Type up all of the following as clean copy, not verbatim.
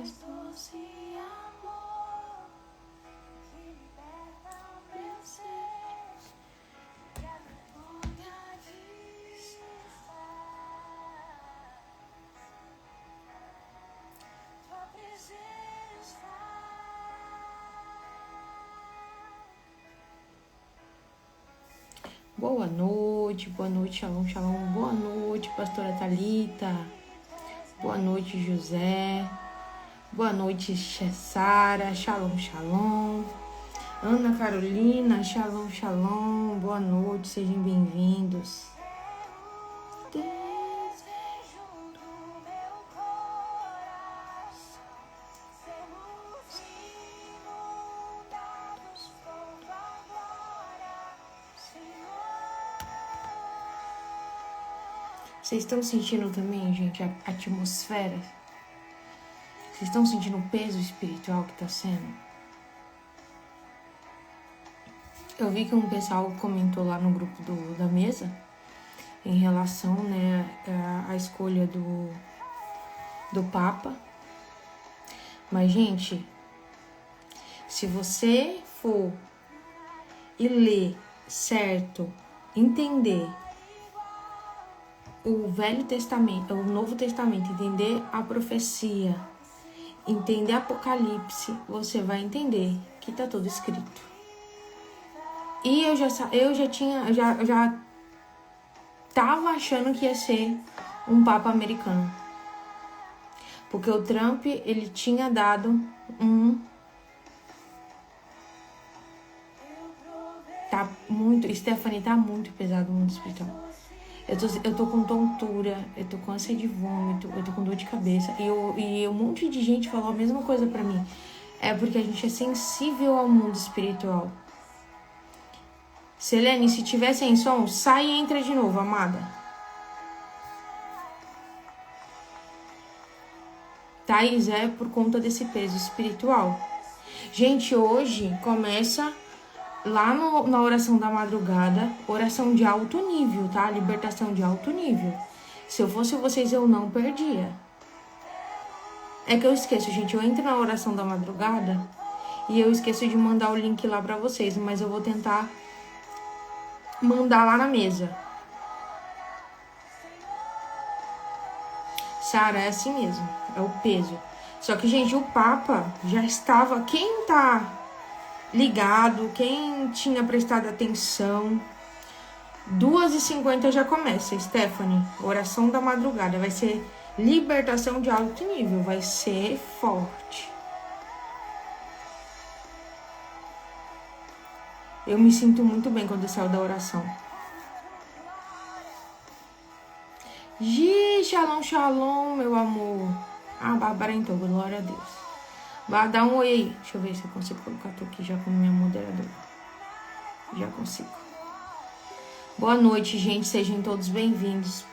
mais doce amor que liberta o desejo e a vergonha de se estar. Tua presença. Boa noite, shalom, shalom. Boa noite, pastora Thalita. Boa noite, José. Boa noite, Sara. Shalom, shalom. Ana Carolina, shalom, shalom. Boa noite, sejam bem-vindos. Vocês estão sentindo também, gente, a atmosfera? Vocês estão sentindo o peso espiritual que está sendo? Eu vi que um pessoal comentou lá no grupo da mesa em relação, né, à escolha do Papa. Mas, gente, se você for e ler certo, entender o Velho Testamento, o Novo Testamento, entender a profecia, entender Apocalipse, você vai entender que tá tudo escrito. E eu já tava achando que ia ser um Papa americano. Porque o Trump, ele tinha dado Stephanie, tá muito pesado o mundo espiritual. Eu tô com tontura, eu tô com ânsia de vômito, eu tô com dor de cabeça. E um monte de gente falou a mesma coisa pra mim. É porque a gente é sensível ao mundo espiritual. Selene, se tiver sem som, sai e entra de novo, amada. Thaís, é por conta desse peso espiritual. Gente, hoje começa lá na oração da madrugada, oração de alto nível, tá? Libertação de alto nível. Se eu fosse vocês, eu não perdia. É que eu esqueço, gente. Eu entro na oração da madrugada e eu esqueço de mandar o link lá pra vocês, mas eu vou tentar mandar lá na mesa. Sara, é assim mesmo. É o peso. Só que, gente, o Papa já estava... Quem tá ligado, quem tinha prestado atenção, 2h50 já começa, Stephanie, oração da madrugada, vai ser libertação de alto nível, vai ser forte. Eu me sinto muito bem quando eu saio da oração. Shalom, shalom, meu amor. Ah, Bárbara entrou, glória a Deus. Vai dar um oi aí. Deixa eu ver se eu consigo colocar tu aqui já como minha moderadora. Já consigo. Boa noite, gente. Sejam todos bem-vindos.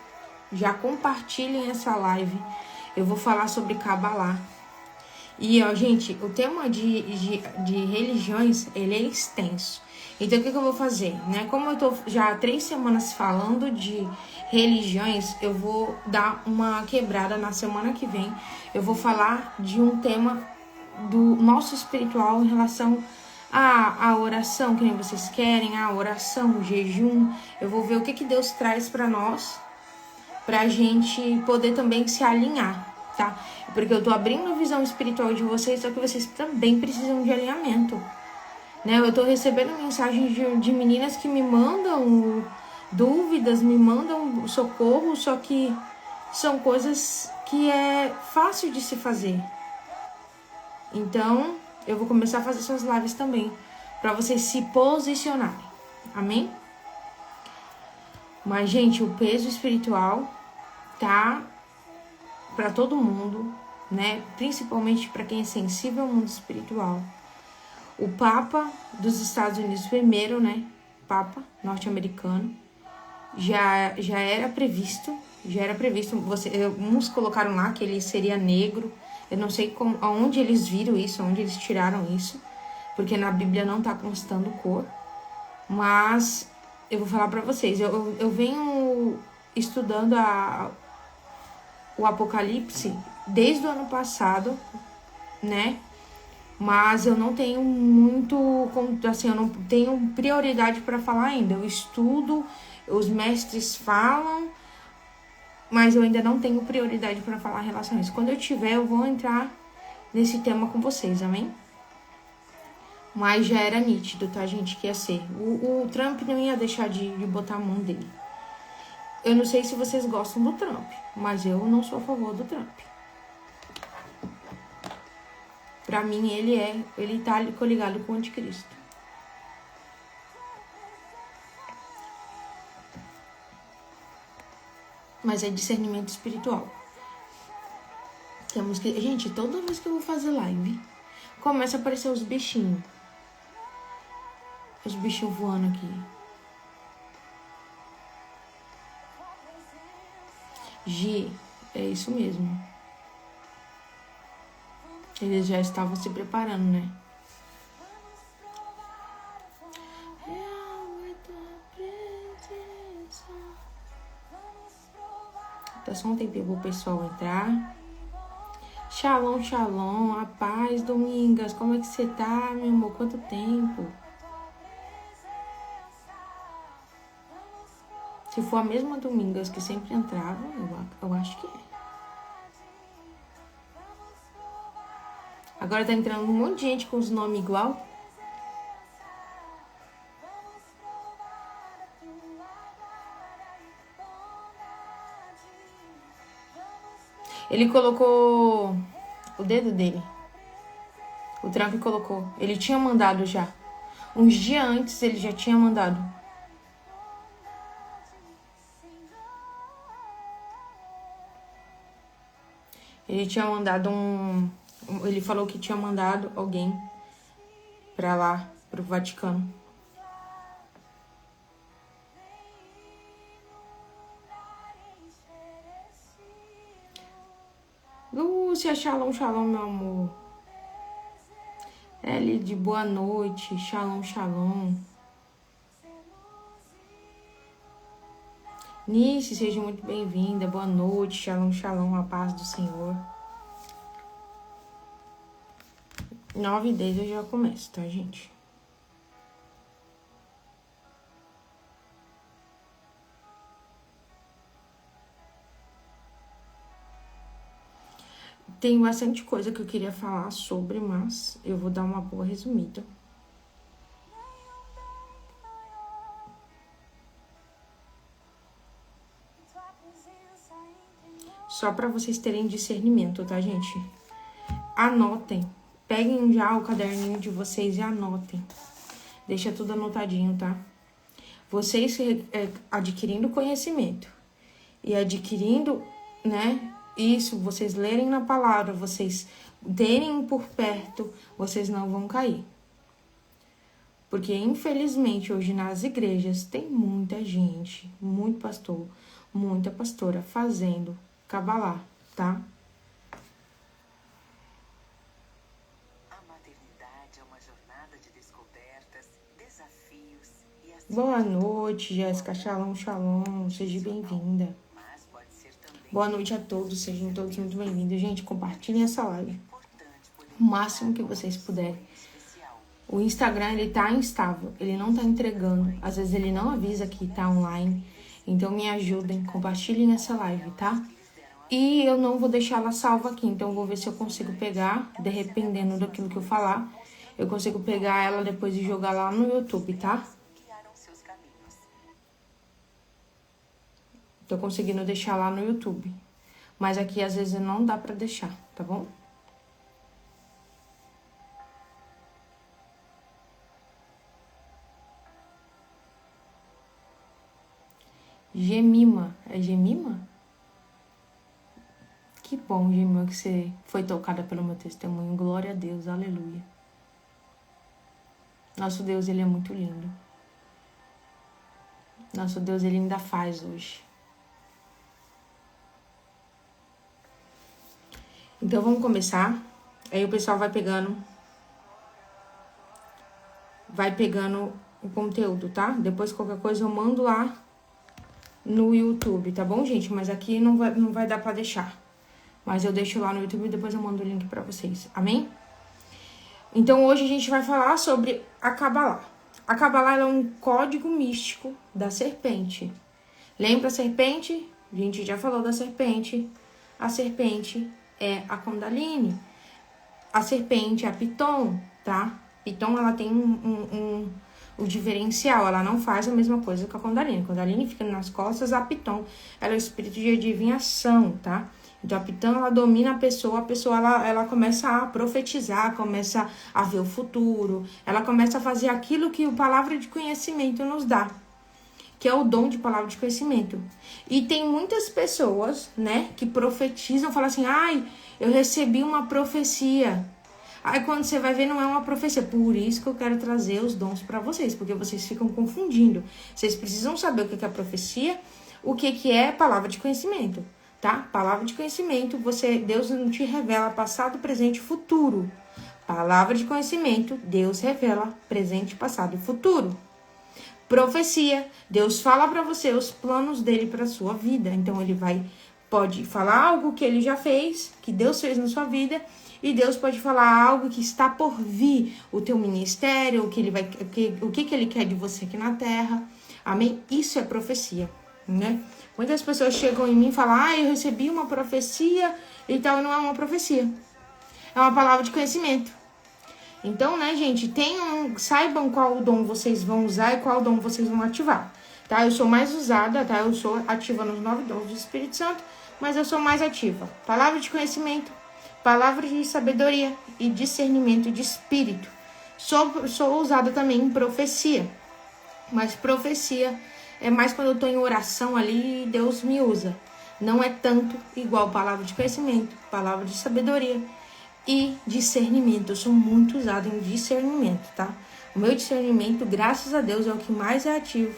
Já compartilhem essa live. Eu vou falar sobre Kabbalah. E, ó, gente, o tema de religiões, ele é extenso. Então, o que eu vou fazer, né? Como eu tô já há 3 semanas falando de religiões, eu vou dar uma quebrada na semana que vem. Eu vou falar de um tema do nosso espiritual em relação à oração, que nem vocês querem, a oração, o jejum. Eu vou ver o que Deus traz para nós, pra gente poder também se alinhar, tá? Porque eu tô abrindo a visão espiritual de vocês, só que vocês também precisam de alinhamento, né? Eu tô recebendo mensagens de meninas que me mandam dúvidas, me mandam socorro, só que são coisas que é fácil de se fazer. Então, eu vou começar a fazer essas lives também, pra vocês se posicionarem, amém? Mas, gente, o peso espiritual tá pra todo mundo, né? Principalmente pra quem é sensível ao mundo espiritual. O Papa dos Estados Unidos, primeiro, né? Papa norte-americano, já era previsto. Uns colocaram lá que ele seria negro. Eu não sei aonde eles viram isso, onde eles tiraram isso, porque na Bíblia não tá constando cor. Mas eu vou falar pra vocês, eu venho estudando o Apocalipse desde o ano passado, né? Mas eu não tenho muito, assim, eu não tenho prioridade para falar ainda. Eu estudo, os mestres falam, mas eu ainda não tenho prioridade para falar em relação a isso. Quando eu tiver, eu vou entrar nesse tema com vocês, amém? Mas já era nítido, tá, gente, que ia ser. O Trump não ia deixar de botar a mão dele. Eu não sei se vocês gostam do Trump, mas eu não sou a favor do Trump. Pra mim, ele tá coligado com o anticristo. Mas é discernimento espiritual. Temos que... Gente, toda vez que eu vou fazer live, começa a aparecer os bichinhos. Os bichinhos voando aqui. G, é isso mesmo. Eles já estavam se preparando, né? Tá só um tempinho pro pessoal entrar. Shalom, shalom, a paz, Domingas. Como é que você tá, meu amor? Quanto tempo? Se for a mesma Domingas que sempre entrava, eu acho que é. Agora tá entrando um monte de gente com os nomes igual. Ele colocou o dedo dele. O Trump colocou. Ele tinha mandado já. Uns dias antes ele já tinha mandado. Ele tinha mandado ele falou que tinha mandado alguém pra lá, pro Vaticano. Lúcia, shalom, shalom, meu amor. Elide, boa noite. Shalom, shalom. Nice, seja muito bem-vinda. Boa noite. Shalom, shalom. A paz do Senhor. 9h10 eu já começo, tá, gente? Tem bastante coisa que eu queria falar sobre, mas eu vou dar uma boa resumida. Só para vocês terem discernimento, tá, gente? Anotem. Peguem já o caderninho de vocês e anotem. Deixa tudo anotadinho, tá? Vocês adquirindo conhecimento e adquirindo, né? Isso, vocês lerem na palavra, vocês terem por perto, vocês não vão cair. Porque, infelizmente, hoje nas igrejas tem muita gente, muito pastor, muita pastora fazendo cabalá, tá? A maternidade é uma jornada de descobertas, desafios e Boa noite, Jéssica. Shalom, shalom. Seja bem-vinda. Boa noite a todos, sejam todos muito bem-vindos. Gente, compartilhem essa live o máximo que vocês puderem. O Instagram, ele tá instável, ele não tá entregando. Às vezes ele não avisa que tá online. Então me ajudem, compartilhem essa live, tá? E eu não vou deixar ela salva aqui, então eu vou ver se eu consigo pegar, dependendo daquilo que eu falar, eu consigo pegar ela depois e jogar lá no YouTube, tá? Tô conseguindo deixar lá no YouTube. Mas aqui, às vezes, não dá pra deixar, tá bom? Gemima. É Gemima? Que bom, Gemima, que você foi tocada pelo meu testemunho. Glória a Deus, aleluia. Nosso Deus, ele é muito lindo. Nosso Deus, ele ainda faz hoje. Então, vamos começar. Aí o pessoal vai pegando o conteúdo, tá? Depois, qualquer coisa, eu mando lá no YouTube, tá bom, gente? Mas aqui não vai dar pra deixar. Mas eu deixo lá no YouTube e depois eu mando o link pra vocês. Amém? Então, hoje a gente vai falar sobre a Kabbalah. A Kabbalah é um código místico da serpente. Lembra a serpente? A gente já falou da serpente. A serpente é a Kundalini. A serpente é a Piton, tá? Piton, ela tem o diferencial. Ela não faz a mesma coisa que a Kundalini. A Kundalini fica nas costas. A Piton, ela é o espírito de adivinhação, tá? Então, a Piton, ela domina a pessoa ela começa a profetizar, começa a ver o futuro, ela começa a fazer aquilo que a palavra de conhecimento nos dá, que é o dom de palavra de conhecimento. E tem muitas pessoas, né, que profetizam, falam assim, ai, eu recebi uma profecia. Aí, quando você vai ver, não é uma profecia. Por isso que eu quero trazer os dons para vocês, porque vocês ficam confundindo. Vocês precisam saber o que é profecia, o que é palavra de conhecimento. Tá? Palavra de conhecimento, Deus não te revela passado, presente e futuro. Palavra de conhecimento, Deus revela presente, passado e futuro. Profecia, Deus fala para você os planos dele para sua vida. Então pode falar algo que ele já fez, que Deus fez na sua vida, e Deus pode falar algo que está por vir, o teu ministério, o que ele quer de você aqui na terra. Amém? Isso é profecia, né? Muitas pessoas chegam em mim e falam, eu recebi uma profecia e tal, não é uma profecia. É uma palavra de conhecimento. Então, né, gente, saibam qual dom vocês vão usar e qual dom vocês vão ativar. Tá? Eu sou mais usada, tá? Eu sou ativa nos 9 dons do Espírito Santo, mas eu sou mais ativa. Palavra de conhecimento, palavra de sabedoria e discernimento de espírito. Sou usada também em profecia, mas profecia é mais quando eu tô em oração ali e Deus me usa. Não é tanto igual palavra de conhecimento, palavra de sabedoria e discernimento. Eu sou muito usada em discernimento, tá? O meu discernimento, graças a Deus, é o que mais é ativo.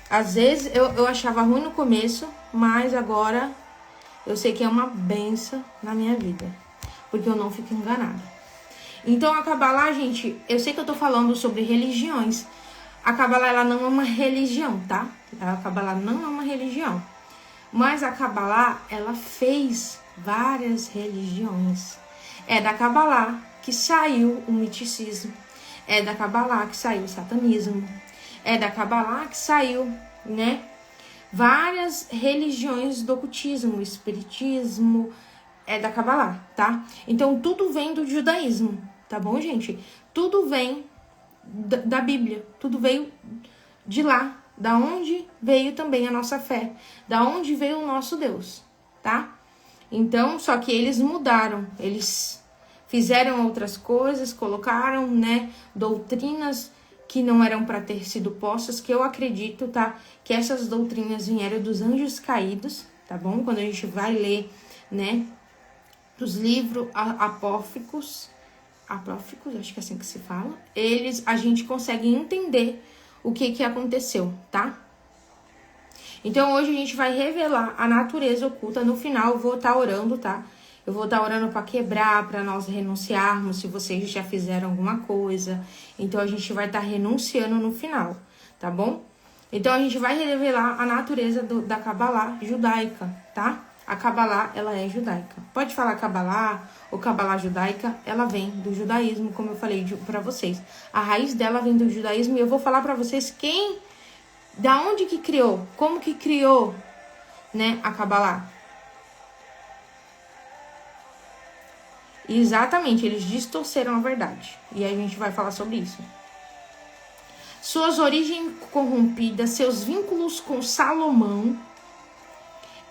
Às vezes eu achava ruim no começo, mas agora eu sei que é uma benção na minha vida, porque eu não fico enganada. Então, a Kabbalah, gente, eu sei que eu tô falando sobre religiões. A Kabbalah, ela não é uma religião, tá? A Kabbalah não é uma religião. Mas a Kabbalah, ela fez várias religiões. É da Kabbalah que saiu o miticismo. É da Kabbalah que saiu o satanismo. É da Kabbalah que saiu, né, várias religiões do ocultismo, o espiritismo. É da Kabbalah, tá? Então, tudo vem do judaísmo, tá bom, gente? Tudo vem da Bíblia, tudo veio de lá, da onde veio também a nossa fé, da onde veio o nosso Deus, tá? Então, só que eles mudaram, eles fizeram outras coisas, colocaram, né, doutrinas que não eram para ter sido postas, que eu acredito, tá, que essas doutrinas vieram dos anjos caídos, tá bom? Quando a gente vai ler, né, os livros apócrifos, acho que é assim que se fala, a gente consegue entender o que aconteceu, tá? Então, hoje a gente vai revelar a natureza oculta. No final, eu vou estar orando, tá? Eu vou estar orando para quebrar, para nós renunciarmos, se vocês já fizeram alguma coisa. Então, a gente vai estar renunciando no final, tá bom? Então, a gente vai revelar a natureza da Kabbalah judaica, tá? A Kabbalah, ela é judaica. Pode falar Kabbalah ou Kabbalah judaica, ela vem do judaísmo, como eu falei para vocês. A raiz dela vem do judaísmo e eu vou falar para vocês da onde que criou, como que criou, né, a Kabbalah. Exatamente, eles distorceram a verdade. E a gente vai falar sobre isso. Suas origens corrompidas, seus vínculos com Salomão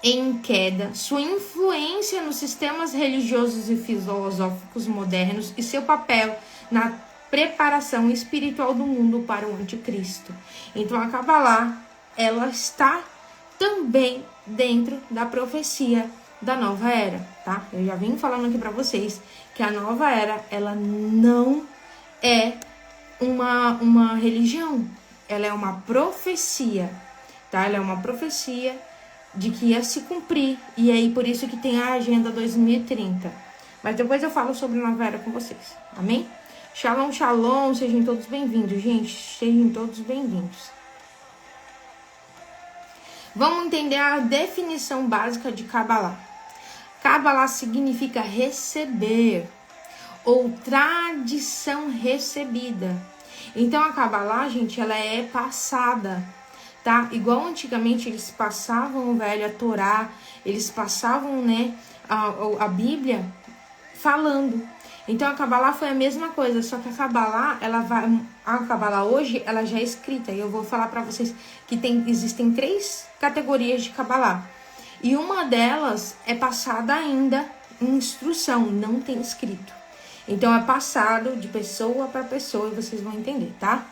em queda, sua influência nos sistemas religiosos e filosóficos modernos e seu papel na preparação espiritual do mundo para o anticristo. Então, a Kabbalah, ela está também dentro da profecia da nova era, tá? Eu já vim falando aqui para vocês que a nova era, ela não é uma religião, ela é uma profecia, tá? Ela é uma profecia de que ia se cumprir, e aí por isso que tem a Agenda 2030. Mas depois eu falo sobre Nova Era com vocês, amém? Shalom, shalom, sejam todos bem-vindos, gente, sejam todos bem-vindos. Vamos entender a definição básica de Kabbalah. Kabbalah significa receber ou tradição recebida. Então a Kabbalah, gente, ela é passada, tá? Igual antigamente eles passavam, velho, a Torá, eles passavam, né, a Bíblia falando. Então a Kabbalah foi a mesma coisa, só que a Kabbalah hoje, ela já é escrita. E eu vou falar para vocês que existem 3 categorias de Kabbalah. E uma delas é passada ainda em instrução, não tem escrito. Então é passado de pessoa para pessoa e vocês vão entender, tá?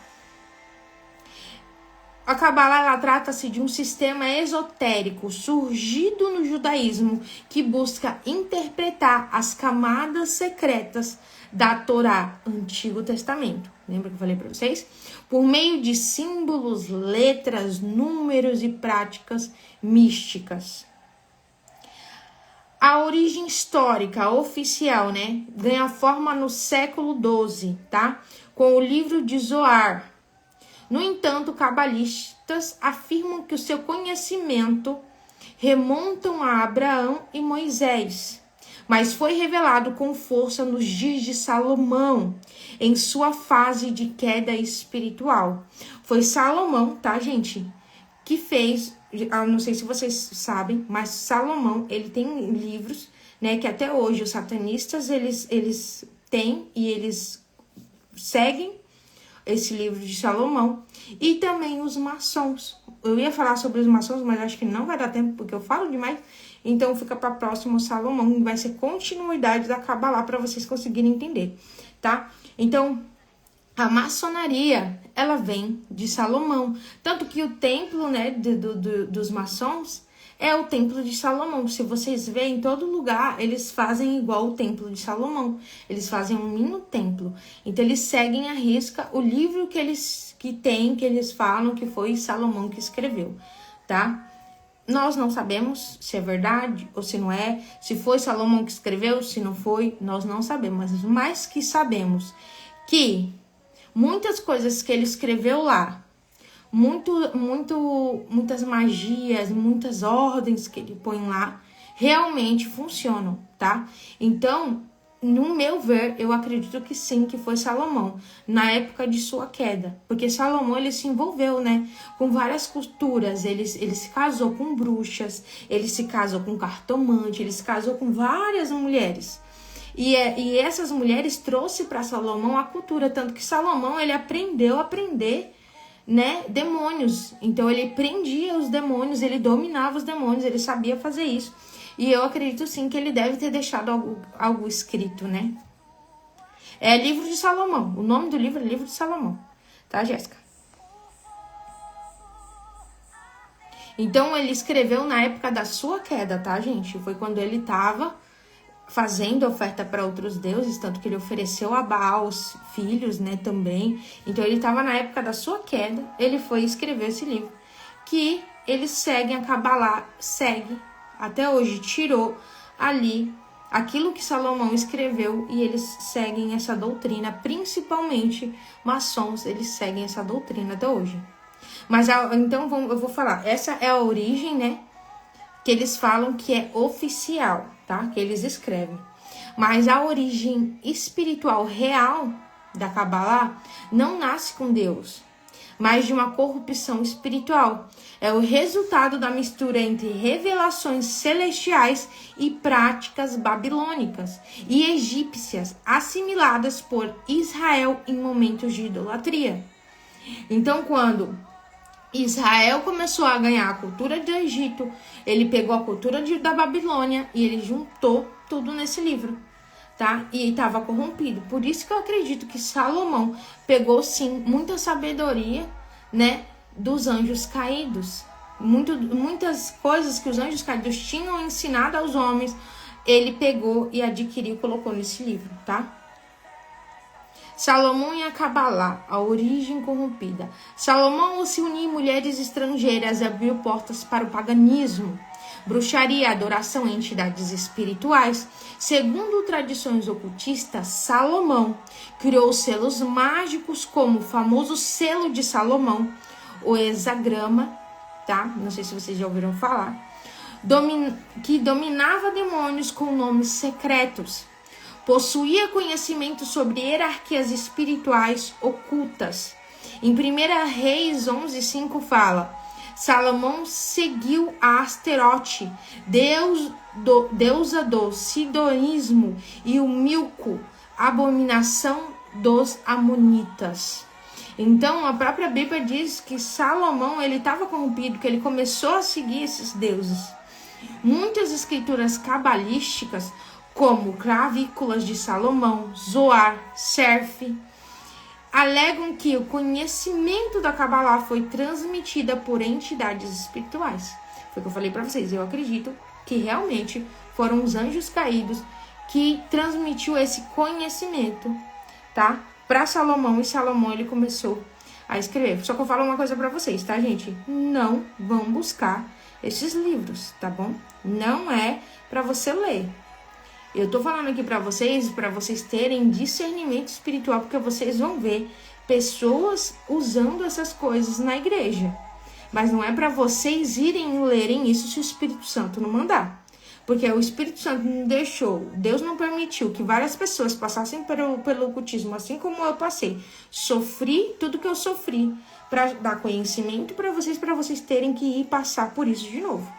A Kabbalah, ela trata-se de um sistema esotérico surgido no judaísmo que busca interpretar as camadas secretas da Torá, Antigo Testamento. Lembra que eu falei para vocês? Por meio de símbolos, letras, números e práticas místicas. A origem histórica oficial, né, ganha forma no século XII, tá? Com o livro de Zohar. No entanto, cabalistas afirmam que o seu conhecimento remontam a Abraão e Moisés, mas foi revelado com força nos dias de Salomão, em sua fase de queda espiritual. Foi Salomão, tá, gente, que fez, não sei se vocês sabem, mas Salomão, ele tem livros, né, que até hoje os satanistas, eles têm e eles seguem esse livro de Salomão, e também os maçons. Eu ia falar sobre os maçons, mas acho que não vai dar tempo, porque eu falo demais, então fica para próximo Salomão, vai ser continuidade da Kabbalah para vocês conseguirem entender, tá? Então, a maçonaria, ela vem de Salomão, tanto que o templo, né, dos maçons é o templo de Salomão. Se vocês verem, em todo lugar, eles fazem igual o templo de Salomão. Eles fazem um mini templo. Então, eles seguem à risca o livro que eles falam que foi Salomão que escreveu, tá? Nós não sabemos se é verdade ou se não é. Se foi Salomão que escreveu, se não foi, nós não sabemos. Mas que sabemos que muitas coisas que ele escreveu lá, muitas magias, muitas ordens que ele põe lá, realmente funcionam, tá? Então, no meu ver, eu acredito que sim, que foi Salomão, na época de sua queda. Porque Salomão, ele se envolveu, né, com várias culturas, ele se casou com bruxas, ele se casou com cartomante, ele se casou com várias mulheres. E essas mulheres trouxe para Salomão a cultura, tanto que Salomão, ele aprendeu a prender, né, demônios. Então ele prendia os demônios, ele dominava os demônios, ele sabia fazer isso. E eu acredito sim que ele deve ter deixado algo escrito, né? É Livro de Salomão. O nome do livro é Livro de Salomão. Tá, Jéssica? Então ele escreveu na época da sua queda, tá, gente? Foi quando ele tava fazendo oferta para outros deuses, tanto que ele ofereceu a Baal os filhos, né, também. Então ele estava na época da sua queda, ele foi escrever esse livro, que eles seguem a Kabbalah, segue até hoje, tirou ali aquilo que Salomão escreveu e eles seguem essa doutrina, principalmente maçons, eles seguem essa doutrina até hoje. Mas então eu vou falar, essa é a origem, né, que eles falam que é oficial, tá? Que eles escrevem. Mas a origem espiritual real da Kabbalah não nasce com Deus, mas de uma corrupção espiritual. É o resultado da mistura entre revelações celestiais e práticas babilônicas e egípcias assimiladas por Israel em momentos de idolatria. Então, quando Israel começou a ganhar a cultura do Egito, ele pegou a cultura da Babilônia e ele juntou tudo nesse livro, tá? E estava corrompido. Por isso que eu acredito que Salomão pegou, sim, muita sabedoria, né, dos anjos caídos. Muitas coisas que os anjos caídos tinham ensinado aos homens, ele pegou e adquiriu e colocou nesse livro, tá? Salomão e a Kabbalah, a origem corrompida. Salomão, ao se unir em mulheres estrangeiras, abriu portas para o paganismo, bruxaria, adoração a entidades espirituais. Segundo tradições ocultistas, Salomão criou selos mágicos como o famoso selo de Salomão, o hexagrama, tá? Não sei se vocês já ouviram falar. que dominava demônios com nomes secretos. Possuía conhecimento sobre hierarquias espirituais ocultas. Em 1 Reis 11:5 fala: Salomão seguiu a Asterote, deusa do sidonismo, e o Milco, abominação dos amonitas. Então, a própria Bíblia diz que Salomão ele estava corrompido, que ele começou a seguir esses deuses. Muitas escrituras cabalísticas, como Clavículas de Salomão, Zoar, Serf, alegam que o conhecimento da Cabalá foi transmitida por entidades espirituais. Foi o que eu falei para vocês. Eu acredito que realmente foram os anjos caídos que transmitiu esse conhecimento, tá? Para Salomão, e Salomão ele começou a escrever. Só que eu falo uma coisa para vocês, tá, gente? Não vão buscar esses livros, tá bom? Não é para você ler. Eu tô falando aqui para vocês terem discernimento espiritual, porque vocês vão ver pessoas usando essas coisas na igreja. Mas não é para vocês irem lerem isso se o Espírito Santo não mandar. Porque o Espírito Santo não deixou, Deus não permitiu que várias pessoas passassem pelo ocultismo, assim como eu passei. Sofri tudo que eu sofri para dar conhecimento para vocês terem que ir passar por isso de novo.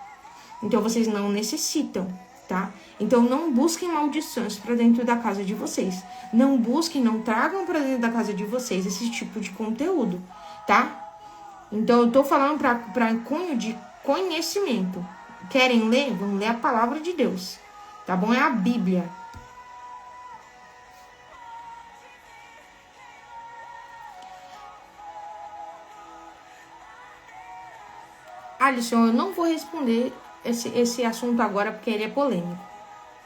Então vocês não necessitam, tá? Então não busquem maldições para dentro da casa de vocês. Não busquem, não tragam para dentro da casa de vocês esse tipo de conteúdo, tá? Então eu tô falando para cunho de conhecimento. Querem ler? Vão ler a palavra de Deus, tá bom? É a Bíblia. Alisson, eu não vou responder esse assunto agora porque ele é polêmico,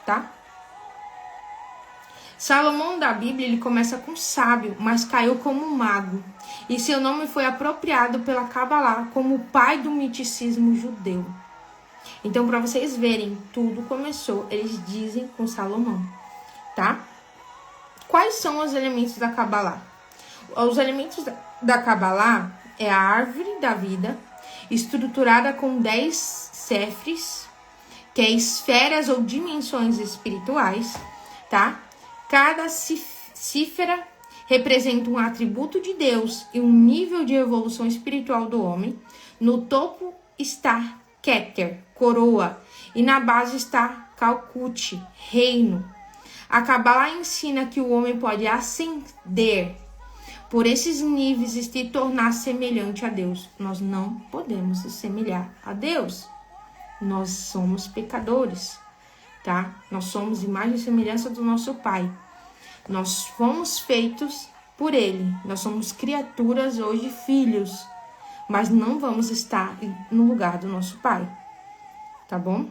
tá? Salomão da Bíblia, ele começa com sábio, mas caiu como mago. E seu nome foi apropriado pela Cabalá como o pai do miticismo judeu. Então, para vocês verem, tudo começou, eles dizem, com Salomão, tá? Quais são os elementos da Cabalá? Os elementos da Cabalá é a árvore da vida, estruturada com 10 cefres, que é esferas ou dimensões espirituais, tá? Cada cifra representa um atributo de Deus e um nível de evolução espiritual do homem. No topo está Keter, coroa, e na base está Calcute, reino. A Cabalá ensina que o homem pode ascender por esses níveis e se tornar semelhante a Deus. Nós não podemos se semelhar a Deus. Nós somos pecadores, tá? Nós somos imagem e semelhança do nosso Pai. Nós fomos feitos por Ele. Nós somos criaturas hoje, filhos. Mas não vamos estar no lugar do nosso Pai, tá bom?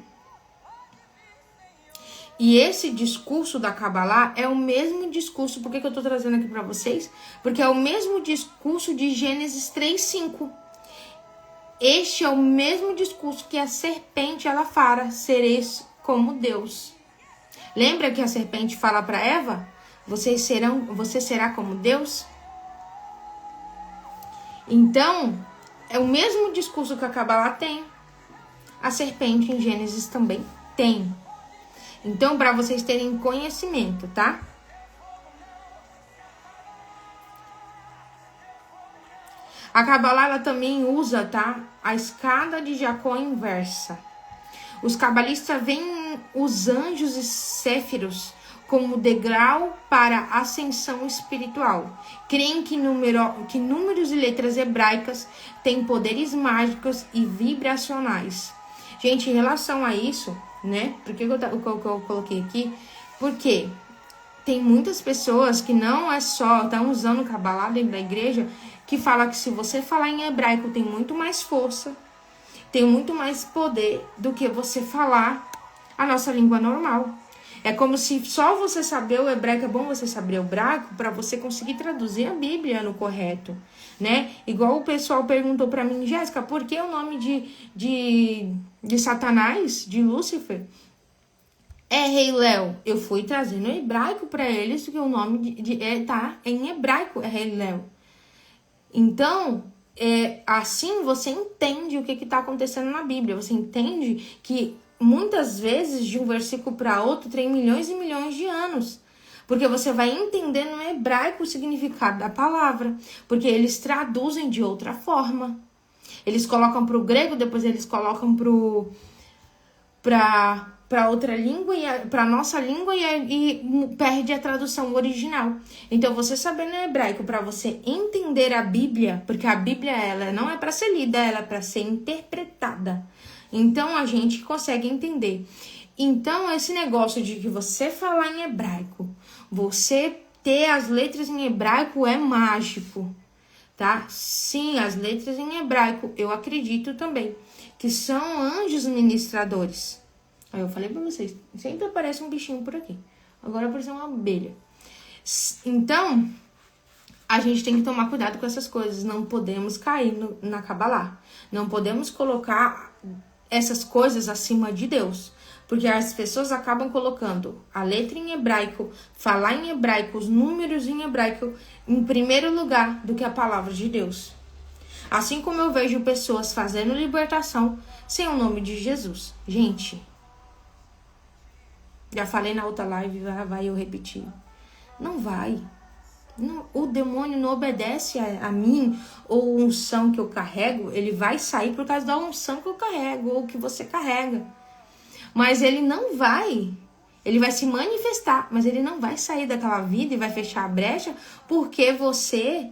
E esse discurso da Cabalá é o mesmo discurso, por que eu tô trazendo aqui para vocês? Porque é o mesmo discurso de Gênesis 3:5. Este é o mesmo discurso que a serpente, ela fala, sereis como Deus. Lembra que a serpente fala para Eva? Você será como Deus? Então, é o mesmo discurso que a Cabalá tem. A serpente em Gênesis também tem. Então, para vocês terem conhecimento, tá? A Cabalá, ela também usa, tá? A escada de Jacó inversa. Os cabalistas veem os anjos e céfiros como degrau para a ascensão espiritual. Creem que números e letras hebraicas têm poderes mágicos e vibracionais. Gente, em relação a isso, né? Por que eu coloquei aqui? Porque tem muitas pessoas que não é só, estão usando o Cabalá dentro da igreja, que fala que se você falar em hebraico tem muito mais força, tem muito mais poder do que você falar a nossa língua normal. É como se só você saber o hebraico, é bom você saber o hebraico para você conseguir traduzir a Bíblia no correto, né? Igual o pessoal perguntou para mim, Jéssica, por que o nome de Satanás, de Lúcifer, é Rei Léo? Eu fui trazendo o hebraico para eles, que o nome tá em hebraico, é Rei Léo. Então, assim você entende o que está acontecendo na Bíblia. Você entende que muitas vezes de um versículo para outro tem milhões e milhões de anos. Porque você vai entender no hebraico o significado da palavra. Porque eles traduzem de outra forma. Eles colocam para o grego, depois eles colocam para outra língua, para nossa língua, e perde a tradução original. Então, você sabendo hebraico, para você entender a Bíblia, porque a Bíblia ela não é para ser lida, ela é para ser interpretada. Então, a gente consegue entender. Então, esse negócio de que você falar em hebraico, você ter as letras em hebraico é mágico, tá? Sim, as letras em hebraico, eu acredito também, que são anjos ministradores. Aí eu falei pra vocês, sempre aparece um bichinho por aqui. Agora apareceu uma abelha. Então, a gente tem que tomar cuidado com essas coisas. Não podemos cair na Cabalá. Não podemos colocar essas coisas acima de Deus. Porque as pessoas acabam colocando a letra em hebraico, falar em hebraico, os números em hebraico, em primeiro lugar do que a palavra de Deus. Assim como eu vejo pessoas fazendo libertação sem o nome de Jesus. Gente, já falei na outra live, vai eu repetir. Não vai. Não, o demônio não obedece a mim ou a unção que eu carrego. Ele vai sair por causa da unção que eu carrego ou que você carrega. Mas ele não vai. Ele vai se manifestar, mas ele não vai sair daquela vida e vai fechar a brecha porque você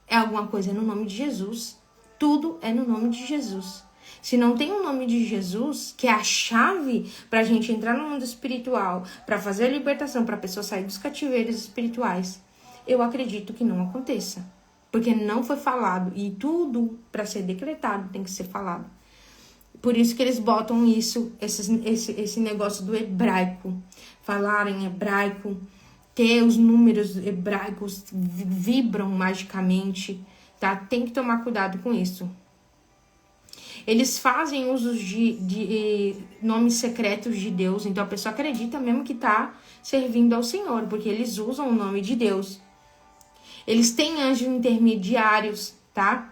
é alguma coisa no nome de Jesus. Tudo é no nome de Jesus. Se não tem o nome de Jesus, que é a chave pra gente entrar no mundo espiritual, pra fazer a libertação, pra pessoa sair dos cativeiros espirituais, eu acredito que não aconteça. Porque não foi falado. E tudo, pra ser decretado, tem que ser falado. Por isso que eles botam isso, esse negócio do hebraico. Falar em hebraico, ter os números hebraicos vibram magicamente, tá? Tem que tomar cuidado com isso. Eles fazem uso de nomes secretos de Deus, então a pessoa acredita mesmo que tá servindo ao Senhor, porque eles usam o nome de Deus. Eles têm anjos intermediários, tá?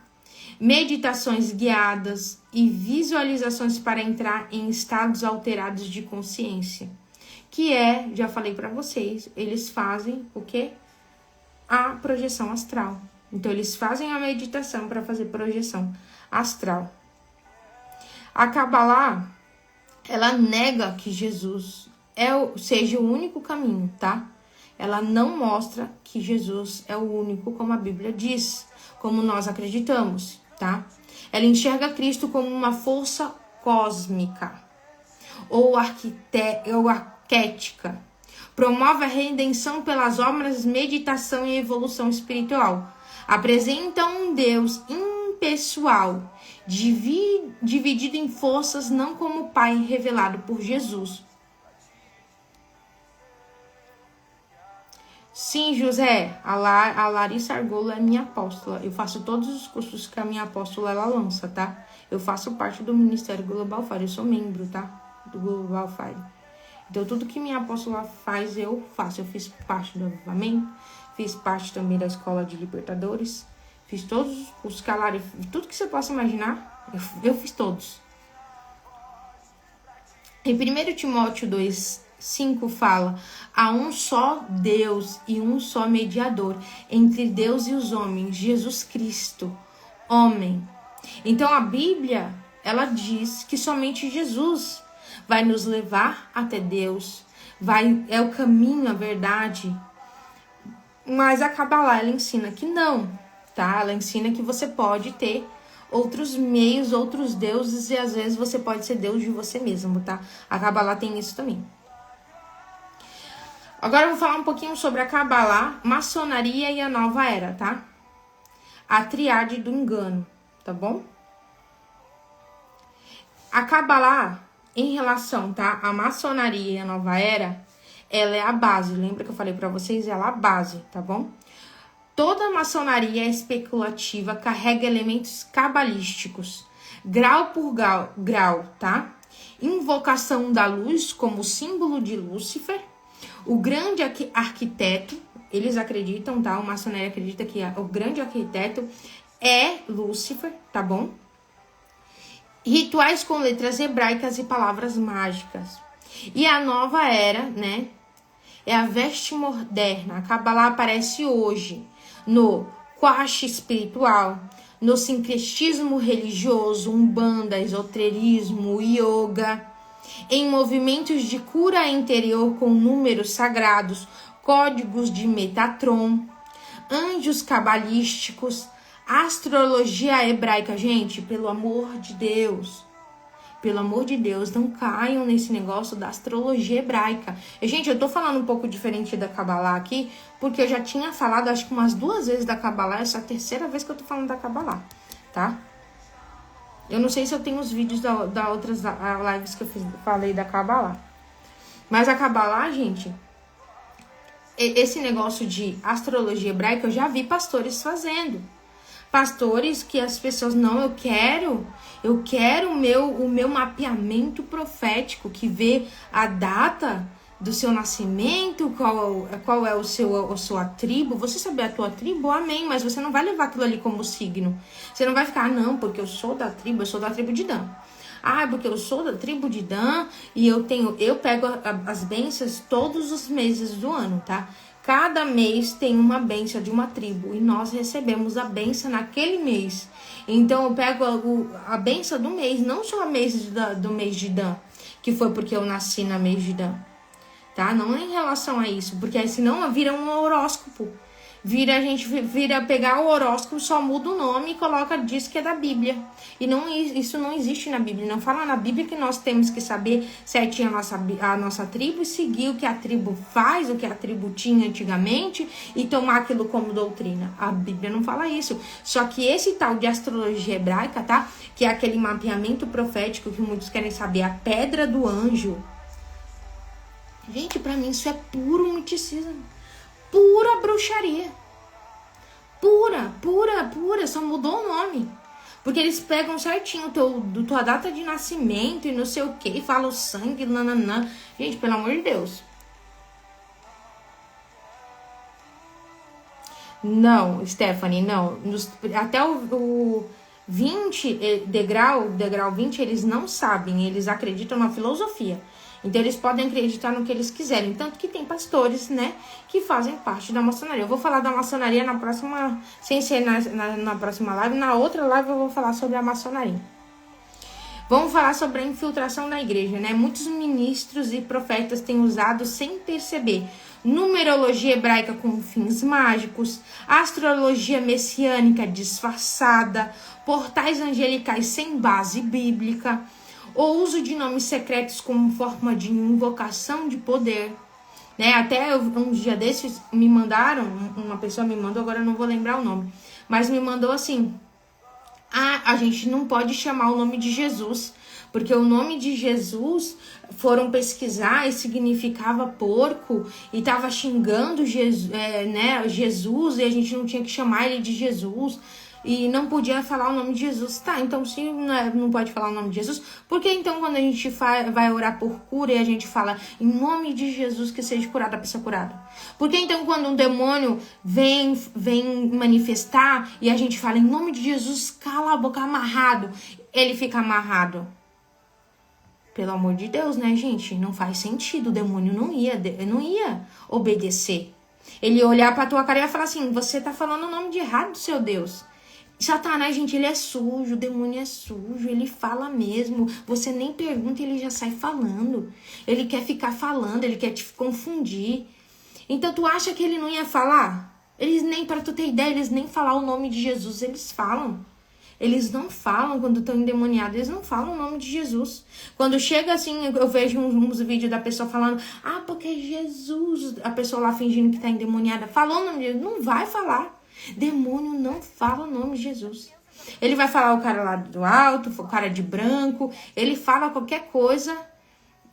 Meditações guiadas e visualizações para entrar em estados alterados de consciência. Que já falei para vocês, eles fazem o quê? A projeção astral. Então, eles fazem a meditação para fazer projeção astral. A Cabalá, ela nega que Jesus seja o único caminho, tá? Ela não mostra que Jesus é o único, como a Bíblia diz, como nós acreditamos, tá? Ela enxerga Cristo como uma força cósmica ou arquética. Promove a redenção pelas obras, meditação e evolução espiritual. Apresenta um Deus impessoal, dividido em forças, não como o Pai revelado por Jesus. Sim, José, a Larissa Argolo é minha apóstola. Eu faço todos os cursos que a minha apóstola ela lança, tá? Eu faço parte do Ministério Global Fire, eu sou membro, tá? Do Global Fire. Então, tudo que minha apóstola faz, eu faço. Eu fiz parte do avivamento, fiz parte também da Escola de Libertadores, fiz todos os cursos que a Lari... Tudo que você possa imaginar, eu fiz todos. Em 1 Timóteo 2:5 fala: há um só Deus e um só mediador entre Deus e os homens, Jesus Cristo, homem. Então a Bíblia, ela diz que somente Jesus vai nos levar até Deus, é o caminho, a verdade. Mas a Cabalá, ela ensina que não, tá? Ela ensina que você pode ter outros meios, outros deuses, e às vezes você pode ser Deus de você mesmo, tá? A Cabalá tem isso também. Agora eu vou falar um pouquinho sobre a Cabalá, maçonaria e a nova era, tá? A triade do engano, tá bom? A Cabalá, em relação, tá? A maçonaria e a nova era, ela é a base. Lembra que eu falei pra vocês? Ela é a base, tá bom? Toda maçonaria especulativa carrega elementos cabalísticos, grau por grau, tá? Invocação da luz como símbolo de Lúcifer. O grande arquiteto, eles acreditam, tá? O maçonaria acredita que o grande arquiteto é Lúcifer, tá bom? Rituais com letras hebraicas e palavras mágicas. E a nova era, né? É a veste moderna. A Kabbalah aparece hoje no Kwash espiritual, no sincretismo religioso, umbanda, esoterismo, yoga, em movimentos de cura interior com números sagrados, códigos de Metatron, anjos cabalísticos, astrologia hebraica. Gente, pelo amor de Deus, não caiam nesse negócio da astrologia hebraica. Gente, eu tô falando um pouco diferente da Kabbalah aqui, porque eu já tinha falado, acho que umas 2 vezes da Kabbalah, essa é a 3ª vez que eu tô falando da Kabbalah, tá? Eu não sei se eu tenho os vídeos da outras lives que eu falei da Kabbalah. Mas a Kabbalah, gente, esse negócio de astrologia hebraica, eu já vi pastores fazendo. Pastores que as pessoas, não, eu quero o meu mapeamento profético, que vê a data do seu nascimento, qual é a sua tribo. Você saber a tua tribo, amém, mas você não vai levar aquilo ali como signo. Você não vai ficar, não, porque eu sou da tribo de Dan. Ah, porque eu sou da tribo de Dan e eu pego as bênçãos todos os meses do ano, tá? Cada mês tem uma bênção de uma tribo e nós recebemos a bênção naquele mês. Então eu pego a bênção do mês, não só do mês de Dan, que foi porque eu nasci na mês de Dan, tá? Não é em relação a isso, porque senão vira um horóscopo. A gente vira pegar o horóscopo, só muda o nome e diz que é da Bíblia. E isso não existe na Bíblia. Não fala na Bíblia que nós temos que saber certinho a nossa tribo e seguir o que a tribo faz, o que a tribo tinha antigamente e tomar aquilo como doutrina. A Bíblia não fala isso. Só que esse tal de astrologia hebraica, tá? Que é aquele mapeamento profético que muitos querem saber, a pedra do anjo. Gente, pra mim isso é puro misticismo. Pura bruxaria. Pura. Só mudou o nome. Porque eles pegam certinho tua data de nascimento e não sei o que, falam sangue, nananã. Gente, pelo amor de Deus. Não, Stephanie, não. Até o 20, degrau 20, eles não sabem. Eles acreditam na filosofia. Então, eles podem acreditar no que eles quiserem. Tanto que tem pastores, né, que fazem parte da maçonaria. Eu vou falar da maçonaria na próxima, sem ser na próxima live. Na outra live eu vou falar sobre a maçonaria. Vamos falar sobre a infiltração na igreja, né? Muitos ministros e profetas têm usado sem perceber numerologia hebraica com fins mágicos, astrologia messiânica disfarçada, portais angelicais sem base bíblica, o uso de nomes secretos como forma de invocação de poder, né? Até um dia desses me mandaram, uma pessoa me mandou, agora eu não vou lembrar o nome, mas me mandou assim: a gente não pode chamar o nome de Jesus, porque o nome de Jesus foram pesquisar e significava porco e tava xingando Jesus, Jesus, e a gente não tinha que chamar ele de Jesus. E não podia falar o nome de Jesus. Tá, então se não pode falar o nome de Jesus, por que então quando a gente vai orar por cura e a gente fala em nome de Jesus que seja curada a pessoa curada? Por que então quando um demônio vem manifestar e a gente fala em nome de Jesus, cala a boca, amarrado, ele fica amarrado? Pelo amor de Deus, né, gente? Não faz sentido. O demônio não ia obedecer. Ele ia olhar pra tua cara e ia falar assim: você tá falando o nome de errado do seu Deus. Satanás, gente, ele é sujo, o demônio é sujo, ele fala mesmo. Você nem pergunta, ele já sai falando. Ele quer ficar falando, ele quer te confundir. Então, tu acha que ele não ia falar? Eles nem, pra tu ter ideia, eles nem falar o nome de Jesus, eles falam. Eles não falam quando estão endemoniados, eles não falam o nome de Jesus. Quando chega assim, eu vejo uns vídeos da pessoa falando: ah, porque Jesus, a pessoa lá fingindo que tá endemoniada, falou o nome de Jesus, não vai falar. Demônio não fala o nome de Jesus. Ele vai falar o cara lá do alto, o cara de branco, ele fala qualquer coisa,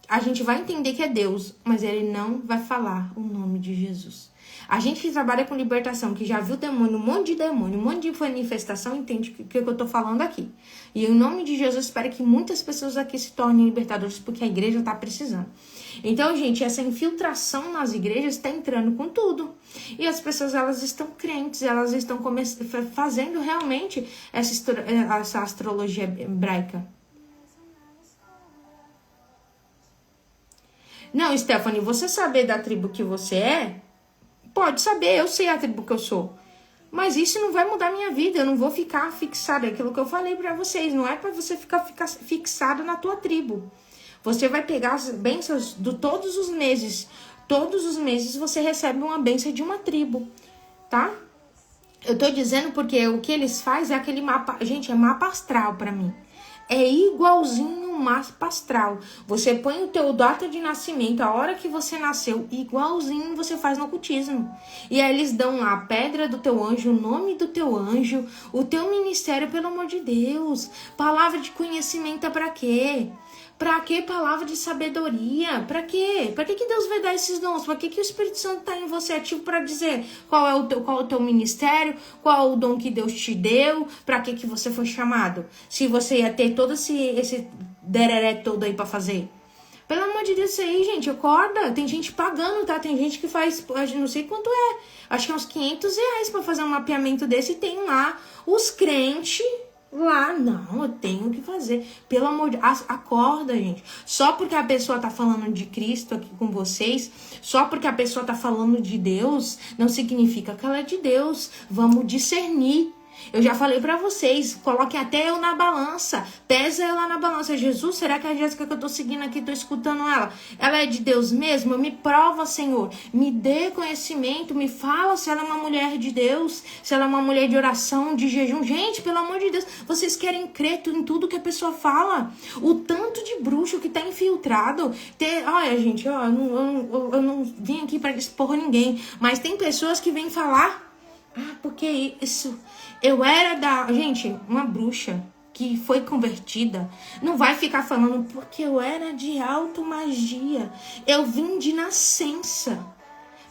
a gente vai entender que é Deus, mas ele não vai falar o nome de Jesus. A gente que trabalha com libertação, que já viu demônio, um monte de manifestação, entende o que eu tô falando aqui. E em nome de Jesus, espero que muitas pessoas aqui se tornem libertadores, porque a igreja tá precisando. Então, gente, essa infiltração nas igrejas está entrando com tudo. E as pessoas, elas estão crentes, elas estão fazendo realmente essa astrologia hebraica. Não, Stephanie, você saber da tribo que você é, pode saber, eu sei a tribo que eu sou. Mas isso não vai mudar minha vida, eu não vou ficar fixada. É aquilo que eu falei pra vocês, não é pra você ficar fixado na tua tribo. Você vai pegar as bênçãos de todos os meses. Todos os meses você recebe uma bênção de uma tribo, tá? Eu tô dizendo porque o que eles fazem é aquele mapa... Gente, é mapa astral pra mim. É igualzinho um mapa astral. Você põe o teu data de nascimento, a hora que você nasceu, igualzinho você faz no ocultismo. E aí eles dão lá a pedra do teu anjo, o nome do teu anjo, o teu ministério, pelo amor de Deus. Palavra de conhecimento é pra quê? Pra que palavra de sabedoria? Pra quê? Pra que Deus vai dar esses dons? Pra que o Espírito Santo tá em você ativo pra dizer qual é o teu ministério? Qual é o dom que Deus te deu? Pra que você foi chamado? Se você ia ter todo esse dereré todo aí pra fazer. Pelo amor de Deus, isso aí, gente, acorda. Tem gente pagando, tá? Tem gente que faz, não sei quanto é. Acho que é uns R$500 pra fazer um mapeamento desse. E tem lá os crentes... Lá, não, eu tenho que fazer. Pelo amor de Deus, acorda, gente. Só porque a pessoa tá falando de Cristo aqui com vocês, só porque a pessoa tá falando de Deus, não significa que ela é de Deus. Vamos discernir. Eu já falei pra vocês, coloquem até eu na balança, pesa eu lá na balança. Jesus, será que a Jéssica que eu tô seguindo aqui, tô escutando ela é de Deus mesmo? Me prova, Senhor, me dê conhecimento, me fala se ela é uma mulher de Deus, se ela é uma mulher de oração, de jejum. Gente, pelo amor de Deus, vocês querem crer em tudo que a pessoa fala? O tanto de bruxo que tá infiltrado. Olha, gente, eu não vim aqui pra expor ninguém, mas tem pessoas que vêm falar, porque isso... Eu era gente, uma bruxa que foi convertida. Não vai ficar falando porque eu era de automagia. Eu vim de nascença.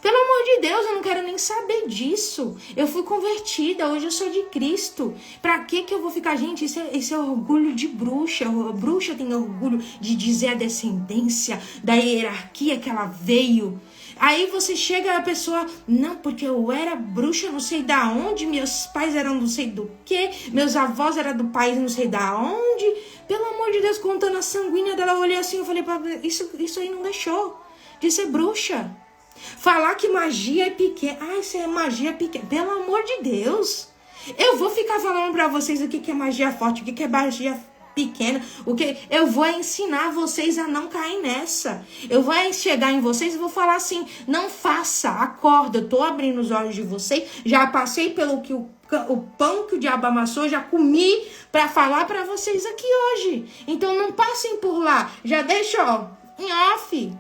Pelo amor de Deus, eu não quero nem saber disso. Eu fui convertida, hoje eu sou de Cristo. Pra que eu vou ficar... Gente, esse é orgulho de bruxa. A bruxa tem orgulho de dizer a descendência, da hierarquia que ela veio. Aí você chega a pessoa, não, porque eu era bruxa não sei da onde, meus pais eram não sei do que, meus avós eram do país não sei da onde. Pelo amor de Deus, contando a sanguínea dela, eu olhei assim, eu falei, isso aí não deixou de ser bruxa. Falar que magia é pequena, isso é magia pequena, pelo amor de Deus. Eu vou ficar falando pra vocês o que é magia forte, o que é magia pequena, eu vou ensinar vocês a não cair nessa. Eu vou chegar em vocês e vou falar assim, não faça, acorda, eu tô abrindo os olhos de vocês, já passei pelo que o pão que o diabo amassou, já comi pra falar pra vocês aqui hoje. Então não passem por lá, já deixa, em off.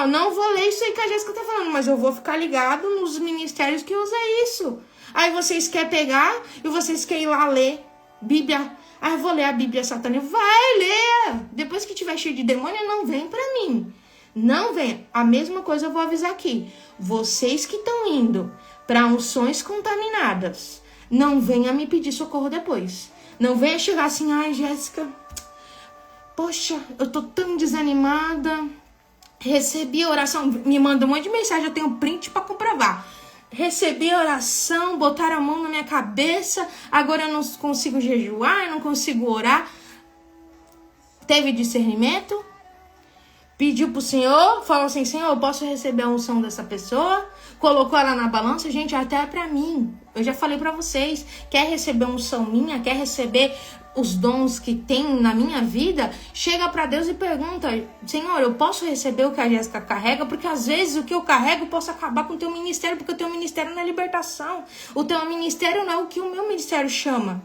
Não vou ler isso aí que a Jéssica tá falando, mas eu vou ficar ligado nos ministérios que usa isso. Aí vocês querem pegar e vocês querem ir lá ler Bíblia. Eu vou ler a Bíblia satânica. Vai ler! Depois que tiver cheio de demônio, não vem pra mim. Não vem. A mesma coisa eu vou avisar aqui. Vocês que estão indo pra unções contaminadas, não venha me pedir socorro depois. Não venha chegar assim, Jéssica, poxa, eu tô tão desanimada. Recebi a oração, me manda um monte de mensagem, eu tenho print pra comprovar. Recebi a oração, botaram a mão na minha cabeça, agora eu não consigo jejuar, eu não consigo orar. Teve discernimento, pediu pro Senhor, falou assim, Senhor, eu posso receber a unção dessa pessoa? Colocou ela na balança, gente, até pra mim. Eu já falei pra vocês, quer receber a unção minha, quer receber os dons que tem na minha vida, chega pra Deus e pergunta, Senhor, eu posso receber o que a Jéssica carrega? Porque às vezes o que eu carrego posso acabar com o teu ministério, porque o teu ministério não é libertação. O teu ministério não é o que o meu ministério chama.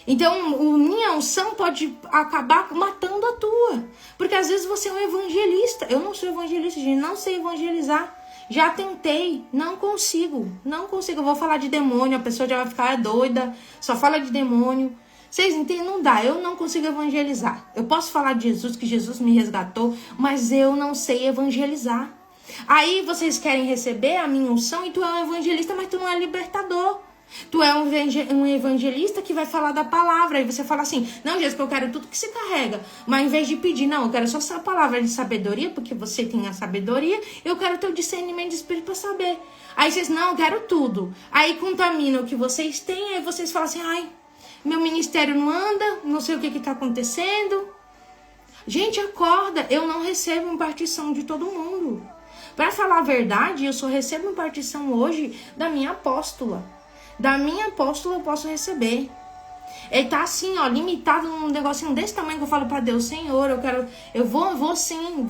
Então, minha unção pode acabar matando a tua. Porque às vezes você é um evangelista. Eu não sou evangelista, gente, não sei evangelizar. Já tentei, não consigo. Eu vou falar de demônio, a pessoa já vai ficar doida, só fala de demônio. Vocês entendem? Não dá, eu não consigo evangelizar. Eu posso falar de Jesus, que Jesus me resgatou, mas eu não sei evangelizar. Aí vocês querem receber a minha unção e tu é um evangelista, mas tu não é libertador. Tu é um evangelista que vai falar da palavra. E você fala assim, não, Jéssica, eu quero tudo que você carrega. Mas em vez de pedir, não, eu quero só essa palavra de sabedoria, porque você tem a sabedoria. Eu quero ter o discernimento de espírito para saber. Aí vocês, não, eu quero tudo. Aí contamina o que vocês têm. Aí vocês falam assim, ai, meu ministério não anda, não sei o que tá acontecendo. Gente, acorda. Eu não recebo impartição de todo mundo. Para falar a verdade, eu só recebo impartição hoje da minha apóstola. Da minha apóstola eu posso receber. Ele tá assim, ó, limitado num negocinho desse tamanho que eu falo pra Deus, Senhor, eu vou sim,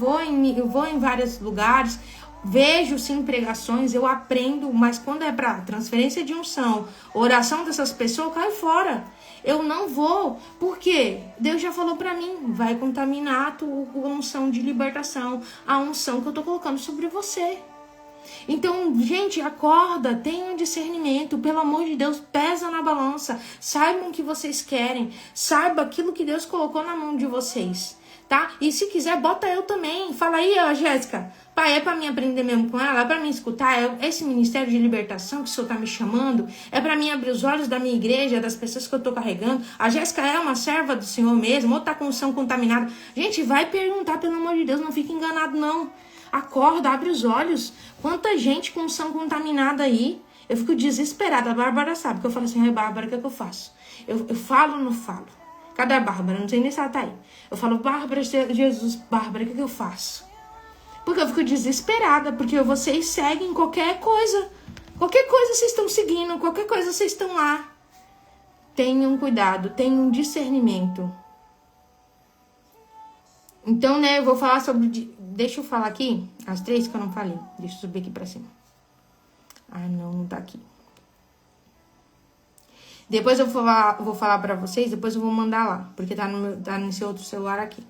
eu vou em vários lugares, vejo sim pregações, eu aprendo, mas quando é pra transferência de unção, oração dessas pessoas, eu caio fora. Eu não vou, porque Deus já falou pra mim, vai contaminar a tua unção de libertação, a unção que eu tô colocando sobre você. Então, gente, acorda, tenham discernimento, pelo amor de Deus, pesa na balança, saibam o que vocês querem, saiba aquilo que Deus colocou na mão de vocês, tá? E se quiser, bota eu também, fala aí, ó, Jéssica, pai, é pra mim aprender mesmo com ela, é pra mim escutar, é esse ministério de libertação que o Senhor tá me chamando, é pra mim abrir os olhos da minha igreja, das pessoas que eu tô carregando, a Jéssica é uma serva do Senhor mesmo, ou tá com unção contaminada, gente, vai perguntar, pelo amor de Deus, não fique enganado não. Acorda, abre os olhos. Quanta gente com unção contaminada aí. Eu fico desesperada. A Bárbara sabe que eu falo assim, ai Bárbara, o que é que eu faço? Eu falo ou não falo? Cadê a Bárbara? Não sei nem se ela tá aí. Eu falo, Bárbara, Jesus, Bárbara, o que é que eu faço? Porque eu fico desesperada, porque vocês seguem qualquer coisa. Qualquer coisa vocês estão seguindo, qualquer coisa vocês estão lá. Tenham cuidado, tenham discernimento. Então, né, eu vou falar sobre... Deixa eu falar aqui as 3 que eu não falei. Deixa eu subir aqui pra cima. Ah, não tá aqui. Depois eu vou falar pra vocês, depois eu vou mandar lá. Porque tá nesse outro celular aqui.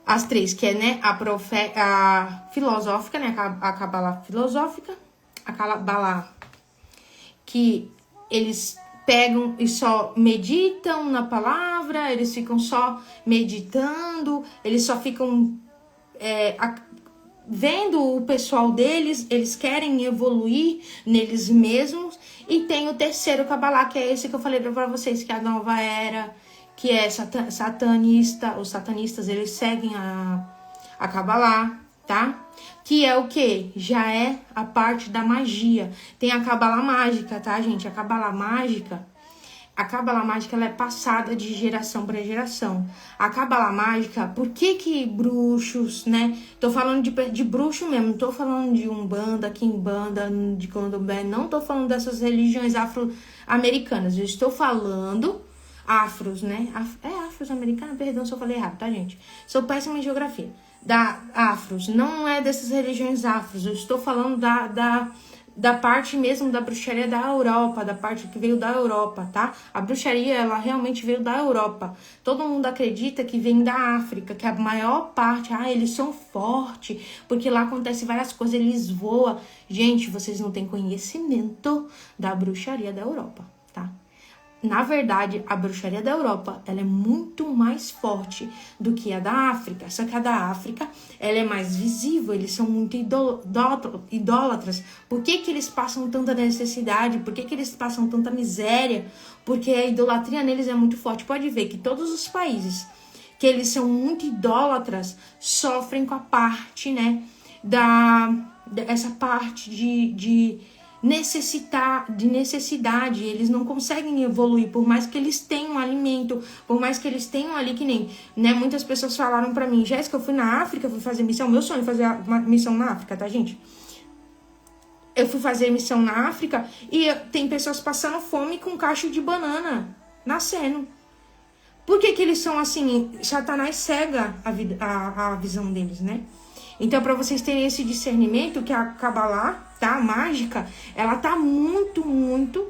As 3, que é, né, a filosófica, né, a Kabbalah filosófica. A Kabbalah que eles... pegam e só meditam na palavra, eles ficam só meditando, eles só ficam vendo o pessoal deles, eles querem evoluir neles mesmos. E tem o terceiro Kabbalah, que é esse que eu falei pra vocês, que é a nova era, que é satanista. Os satanistas, eles seguem a Kabbalah, tá? Que é o que? Já é a parte da magia. Tem a Kabbalah mágica, tá, gente? A Kabbalah mágica, ela é passada de geração para geração. A Kabbalah mágica, por que bruxos, né? Tô falando de bruxo mesmo, não tô falando de Umbanda, Quimbanda, de Candomblé, não tô falando dessas religiões afro-americanas. Eu estou falando afros, né? Afros-americana, perdão se eu falei errado, tá, gente? Sou péssima em geografia. Da afros, não é dessas religiões afros, eu estou falando da parte mesmo da bruxaria da Europa, da parte que veio da Europa, tá? A bruxaria, ela realmente veio da Europa. Todo mundo acredita que vem da África, que a maior parte, eles são fortes, porque lá acontece várias coisas, eles voam. Gente, vocês não têm conhecimento da bruxaria da Europa, tá? Na verdade, a bruxaria da Europa, ela é muito mais forte do que a da África. Só que a da África, ela é mais visível, eles são muito idólatras. Por que eles passam tanta necessidade? Por que eles passam tanta miséria? Porque a idolatria neles é muito forte. Pode ver que todos os países que eles são muito idólatras sofrem com a parte, né, essa parte de necessidade, eles não conseguem evoluir, por mais que eles tenham alimento, por mais que eles tenham ali, que nem, né, muitas pessoas falaram pra mim, Jéssica, eu fui na África, fui fazer missão, meu sonho é fazer uma missão na África, tá, gente? Eu fui fazer missão na África e tem pessoas passando fome com cacho de banana, nascendo. Por que eles são assim? Satanás cega a visão deles, né? Então, para vocês terem esse discernimento, que a Kabbalah, tá? A mágica, ela tá muito, muito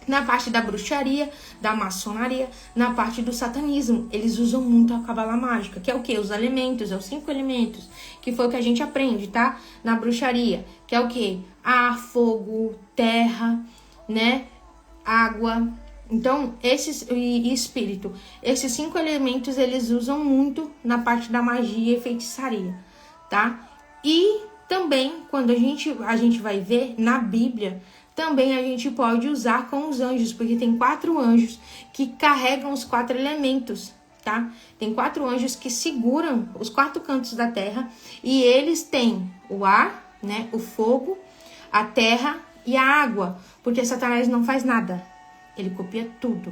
na parte da bruxaria, da maçonaria, na parte do satanismo. Eles usam muito a Kabbalah mágica, que é o quê? Os elementos, os 5 elementos, que foi o que a gente aprende, tá? Na bruxaria, que é o quê? Ar, fogo, terra, né? Água. Então, e espírito. Esses 5 elementos, eles usam muito na parte da magia e feitiçaria, tá? E também, quando a gente vai ver na Bíblia, também a gente pode usar com os anjos, porque tem 4 anjos que carregam os 4 elementos, tá? Tem 4 anjos que seguram os 4 cantos da terra e eles têm o ar, né, o fogo, a terra e a água, porque Satanás não faz nada, ele copia tudo.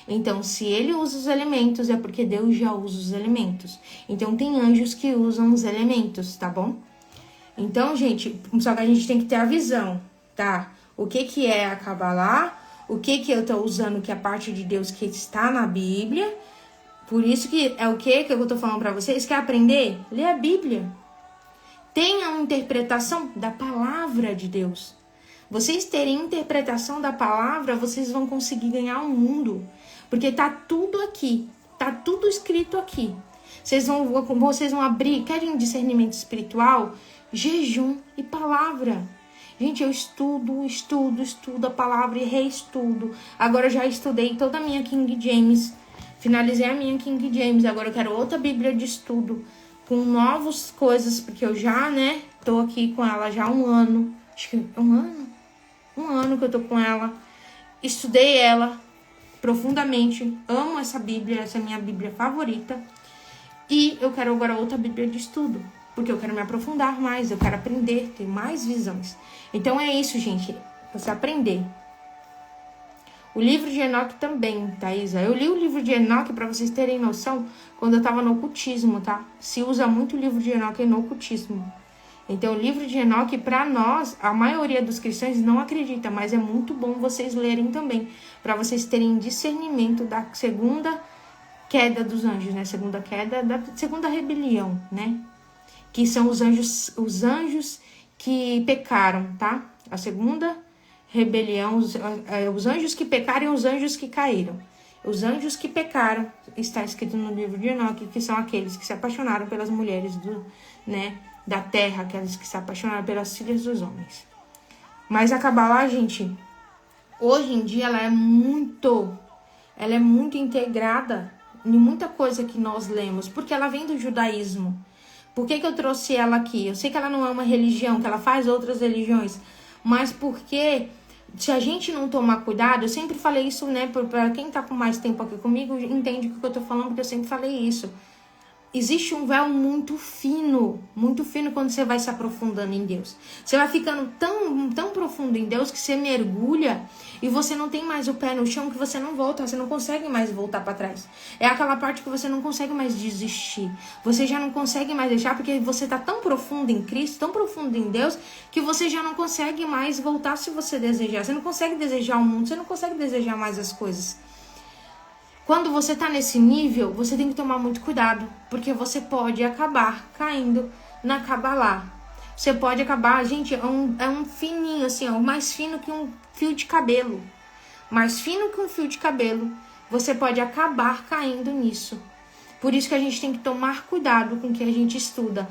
Então, se ele usa os elementos, é porque Deus já usa os elementos. Então, tem anjos que usam os elementos, tá bom? Então, gente, só que a gente tem que ter a visão, tá? O que é a Kabbalah, o que eu tô usando que é a parte de Deus que está na Bíblia. Por isso que é o que eu tô falando pra vocês. Quer aprender? Lê a Bíblia. Tenha uma interpretação da palavra de Deus. Vocês terem interpretação da palavra, vocês vão conseguir ganhar o mundo. Porque tá tudo aqui. Tá tudo escrito aqui. Vocês vão abrir, querem discernimento espiritual? Jejum e palavra. Gente, eu estudo a palavra e reestudo. Agora eu já estudei toda a minha King James. Finalizei a minha King James. Agora eu quero outra Bíblia de estudo. Com novas coisas, porque eu já, né, tô aqui com ela já há 1 ano. Acho que é 1 ano. 1 ano que eu tô com ela. Estudei ela profundamente. Amo essa Bíblia, essa é a minha Bíblia favorita. E eu quero agora outra Bíblia de estudo. Porque eu quero me aprofundar mais, eu quero aprender, ter mais visões. Então é isso, gente. Você aprender. O livro de Enoque também, Thaisa. Eu li o livro de Enoque, para vocês terem noção, quando eu tava no ocultismo, tá? Se usa muito o livro de Enoque no ocultismo. Então, o livro de Enoque, para nós, a maioria dos cristãos não acredita, mas é muito bom vocês lerem também, para vocês terem discernimento da segunda queda dos anjos, né? Segunda queda, da segunda rebelião, né? Que são os anjos que pecaram, tá? A segunda rebelião, os anjos que pecaram e os anjos que caíram. Os anjos que pecaram, está escrito no livro de Enoque, que são aqueles que se apaixonaram pelas mulheres da terra, aqueles que se apaixonaram pelas filhas dos homens. Mas a Kabbalah, gente, hoje em dia ela é muito integrada em muita coisa que nós lemos, porque ela vem do judaísmo. Por que eu trouxe ela aqui? Eu sei que ela não é uma religião, que ela faz outras religiões, mas porque se a gente não tomar cuidado, eu sempre falei isso, né, para quem tá com mais tempo aqui comigo, entende o que eu tô falando, porque eu sempre falei isso. Existe um véu muito fino quando você vai se aprofundando em Deus. Você vai ficando tão profundo em Deus que você mergulha e você não tem mais o pé no chão, que você não volta, você não consegue mais voltar para trás. É aquela parte que você não consegue mais desistir. Você já não consegue mais deixar porque você tá tão profundo em Cristo, tão profundo em Deus, que você já não consegue mais voltar se você desejar. Você não consegue desejar o mundo, você não consegue desejar mais as coisas. Quando você tá nesse nível, você tem que tomar muito cuidado, porque você pode acabar caindo na Kabbalah. Você pode acabar, gente, é um fininho, assim, ó, mais fino que um fio de cabelo. Mais fino que um fio de cabelo. Você pode acabar caindo nisso. Por isso que a gente tem que tomar cuidado com o que a gente estuda.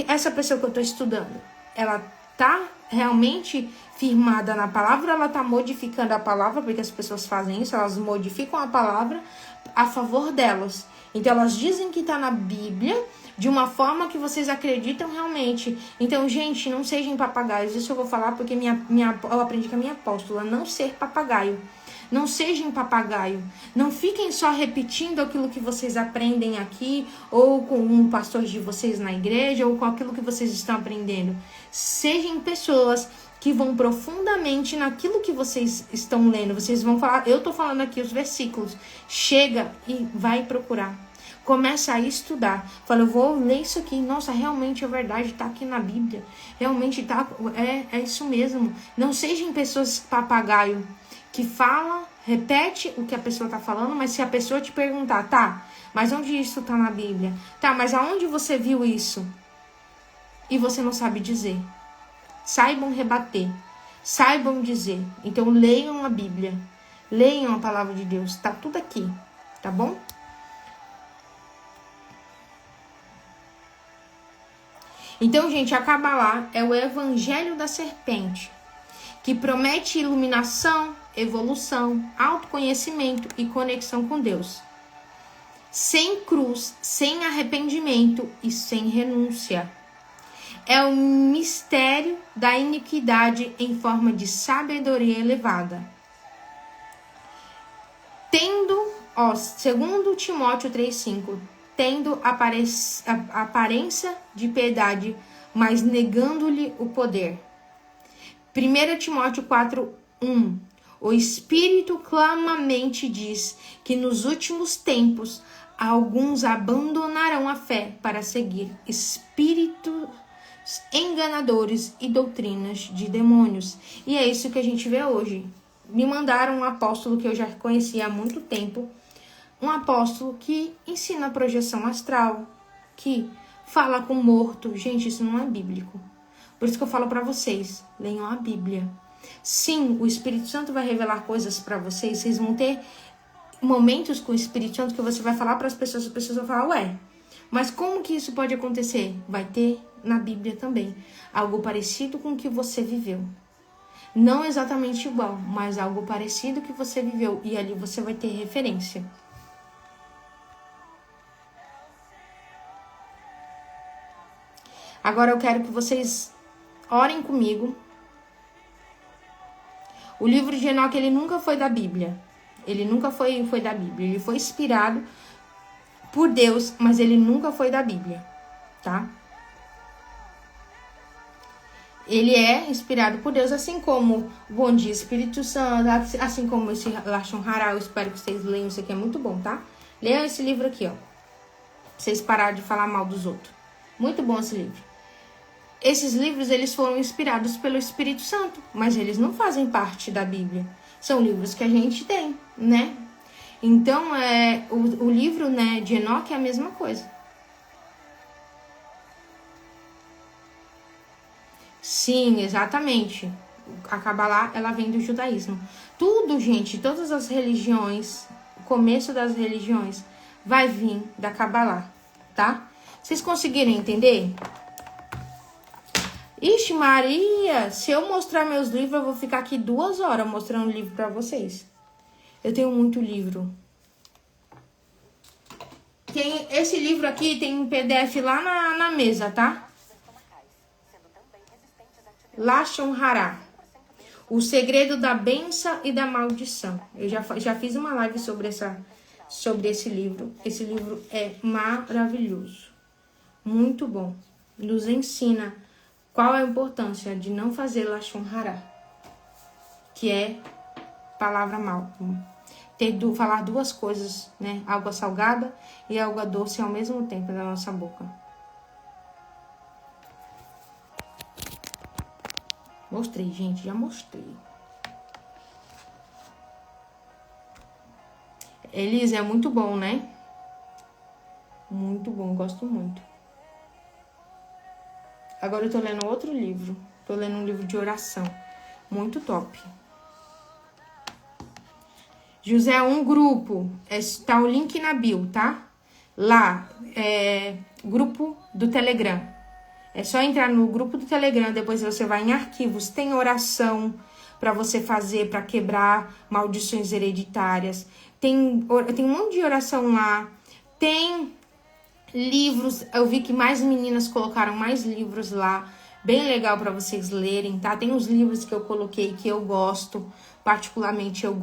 Essa pessoa que eu tô estudando, ela tá realmente firmada na palavra, ela tá modificando a palavra, porque as pessoas fazem isso, elas modificam a palavra a favor delas. Então elas dizem que tá na Bíblia de uma forma que vocês acreditam realmente. Então, gente, não sejam papagaios. Isso eu vou falar porque eu aprendi com a minha apóstola, não ser papagaio. Não sejam papagaio. Não fiquem só repetindo aquilo que vocês aprendem aqui, ou com um pastor de vocês na igreja, ou com aquilo que vocês estão aprendendo. Sejam pessoas que vão profundamente naquilo que vocês estão lendo. Vocês vão falar, eu tô falando aqui os versículos. Chega e vai procurar. Começa a estudar. Fala, eu vou ler isso aqui. Nossa, realmente é verdade, tá aqui na Bíblia. Realmente tá, é isso mesmo. Não sejam pessoas papagaio que fala, repete o que a pessoa tá falando, mas se a pessoa te perguntar, tá, mas onde isso tá na Bíblia? Tá, mas aonde você viu isso? E você não sabe dizer. Saibam rebater, saibam dizer. Então leiam a Bíblia, leiam a palavra de Deus, tá tudo aqui, tá bom? Então, gente, a Kabbalah é o evangelho da serpente, que promete iluminação, evolução, autoconhecimento e conexão com Deus. Sem cruz, sem arrependimento e sem renúncia. é o mistério da iniquidade em forma de sabedoria elevada. Tendo, segundo Timóteo 3,5, tendo a aparência de piedade, mas negando-lhe o poder. 1 Timóteo 4:1. O Espírito claramente diz que nos últimos tempos alguns abandonarão a fé para seguir espíritos enganadores e doutrinas de demônios. E é isso que a gente vê hoje. Me mandaram um apóstolo que eu já conhecia há muito tempo, um apóstolo que ensina projeção astral, que fala com morto. Gente, isso não é bíblico. Por isso que eu falo para vocês, leiam a Bíblia. Sim, o Espírito Santo vai revelar coisas para vocês. Vocês vão ter momentos com o Espírito Santo que você vai falar para as pessoas vão falar, ué, mas como que isso pode acontecer? Vai ter na Bíblia também. Algo parecido com o que você viveu. Não exatamente igual, mas algo parecido que você viveu. E ali você vai ter referência. Agora eu quero que vocês orem comigo. O livro de Enoque, ele nunca foi da Bíblia. Ele nunca foi da Bíblia. Ele foi inspirado por Deus, mas ele nunca foi da Bíblia, tá? Ele é inspirado por Deus, assim como o Bom Dia Espírito Santo, assim como esse Lashon Hara. Eu espero que vocês leiam, isso aqui é muito bom, tá? Leiam esse livro aqui, ó. Pra vocês pararem de falar mal dos outros. Muito bom esse livro. Esses livros, eles foram inspirados pelo Espírito Santo, mas eles não fazem parte da Bíblia. São livros que a gente tem, né? Então, o livro, né, de Enoque é a mesma coisa. Sim, exatamente. A Kabbalah, ela vem do judaísmo. Tudo, gente, todas as religiões, o começo das religiões, vai vir da Kabbalah, tá? Vocês conseguiram entender? Ixi, Maria, se eu mostrar meus livros, eu vou ficar aqui 2 horas mostrando livro pra vocês. Eu tenho muito livro. Tem esse livro aqui, tem um PDF lá na mesa, tá? Lashon Hara. O segredo da bênção e da maldição. Eu já fiz uma live sobre esse livro. Esse livro é maravilhoso. Muito bom. Nos ensina qual é a importância de não fazer Lashon Hara, que é palavra mal. Falar 2 coisas, né? Água salgada e água doce ao mesmo tempo na nossa boca. Mostrei, gente, já mostrei. Elisa, é muito bom, né? Muito bom, gosto muito. Agora eu tô lendo outro livro. Tô lendo um livro de oração. Muito top. José 1 grupo. Tá o link na bio, tá? Lá, grupo do Telegram. É só entrar no grupo do Telegram, depois você vai em arquivos. Tem oração para você fazer, para quebrar maldições hereditárias. Tem um monte de oração lá. Tem livros, eu vi que mais meninas colocaram mais livros lá, bem legal para vocês lerem, tá? Tem os livros que eu coloquei que eu gosto, particularmente eu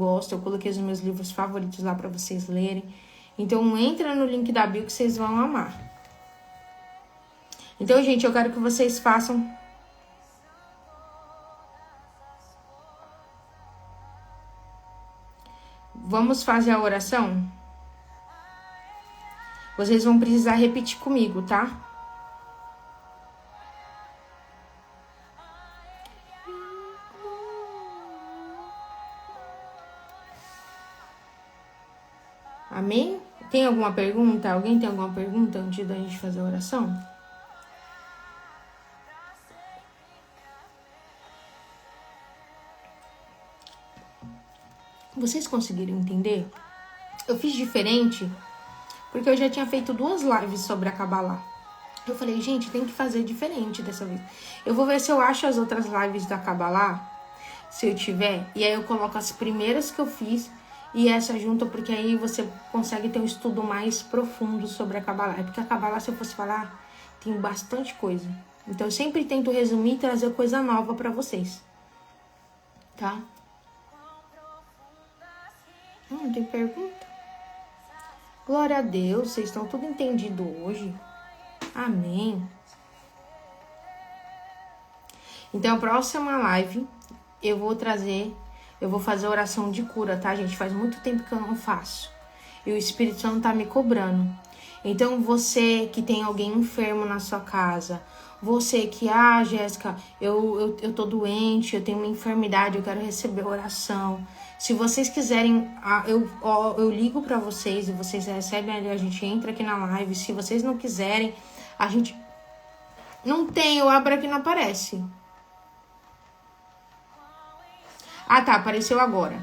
coloquei os meus livros favoritos lá para vocês lerem. Então entra no link da bio que vocês vão amar. Então, gente, eu quero que vocês façam vamos fazer a oração? Vocês vão precisar repetir comigo, tá? Amém? Tem alguma pergunta? Alguém tem alguma pergunta antes da gente fazer a oração? Vocês conseguiram entender? Eu fiz diferente porque eu já tinha feito 2 lives sobre a Kabbalah. Eu falei, gente, tem que fazer diferente dessa vez. Eu vou ver se eu acho as outras lives da Kabbalah, se eu tiver. E aí eu coloco as primeiras que eu fiz e essa junto, porque aí você consegue ter um estudo mais profundo sobre a Kabbalah. É porque a Kabbalah, se eu fosse falar, tem bastante coisa. Então eu sempre tento resumir e trazer coisa nova pra vocês. Tá? Não tem pergunta? Glória a Deus, vocês estão tudo entendido hoje. Amém. Então, a próxima live eu vou fazer oração de cura, tá, gente? Faz muito tempo que eu não faço. E o Espírito Santo tá me cobrando. Então, você que tem alguém enfermo na sua casa, você que, Jéssica, eu tô doente, eu tenho uma enfermidade, eu quero receber oração. Se vocês quiserem, eu ligo pra vocês e vocês recebem, a gente entra aqui na live. Se vocês não quiserem, a gente não tem, eu abro aqui, não aparece. Ah, tá, apareceu agora.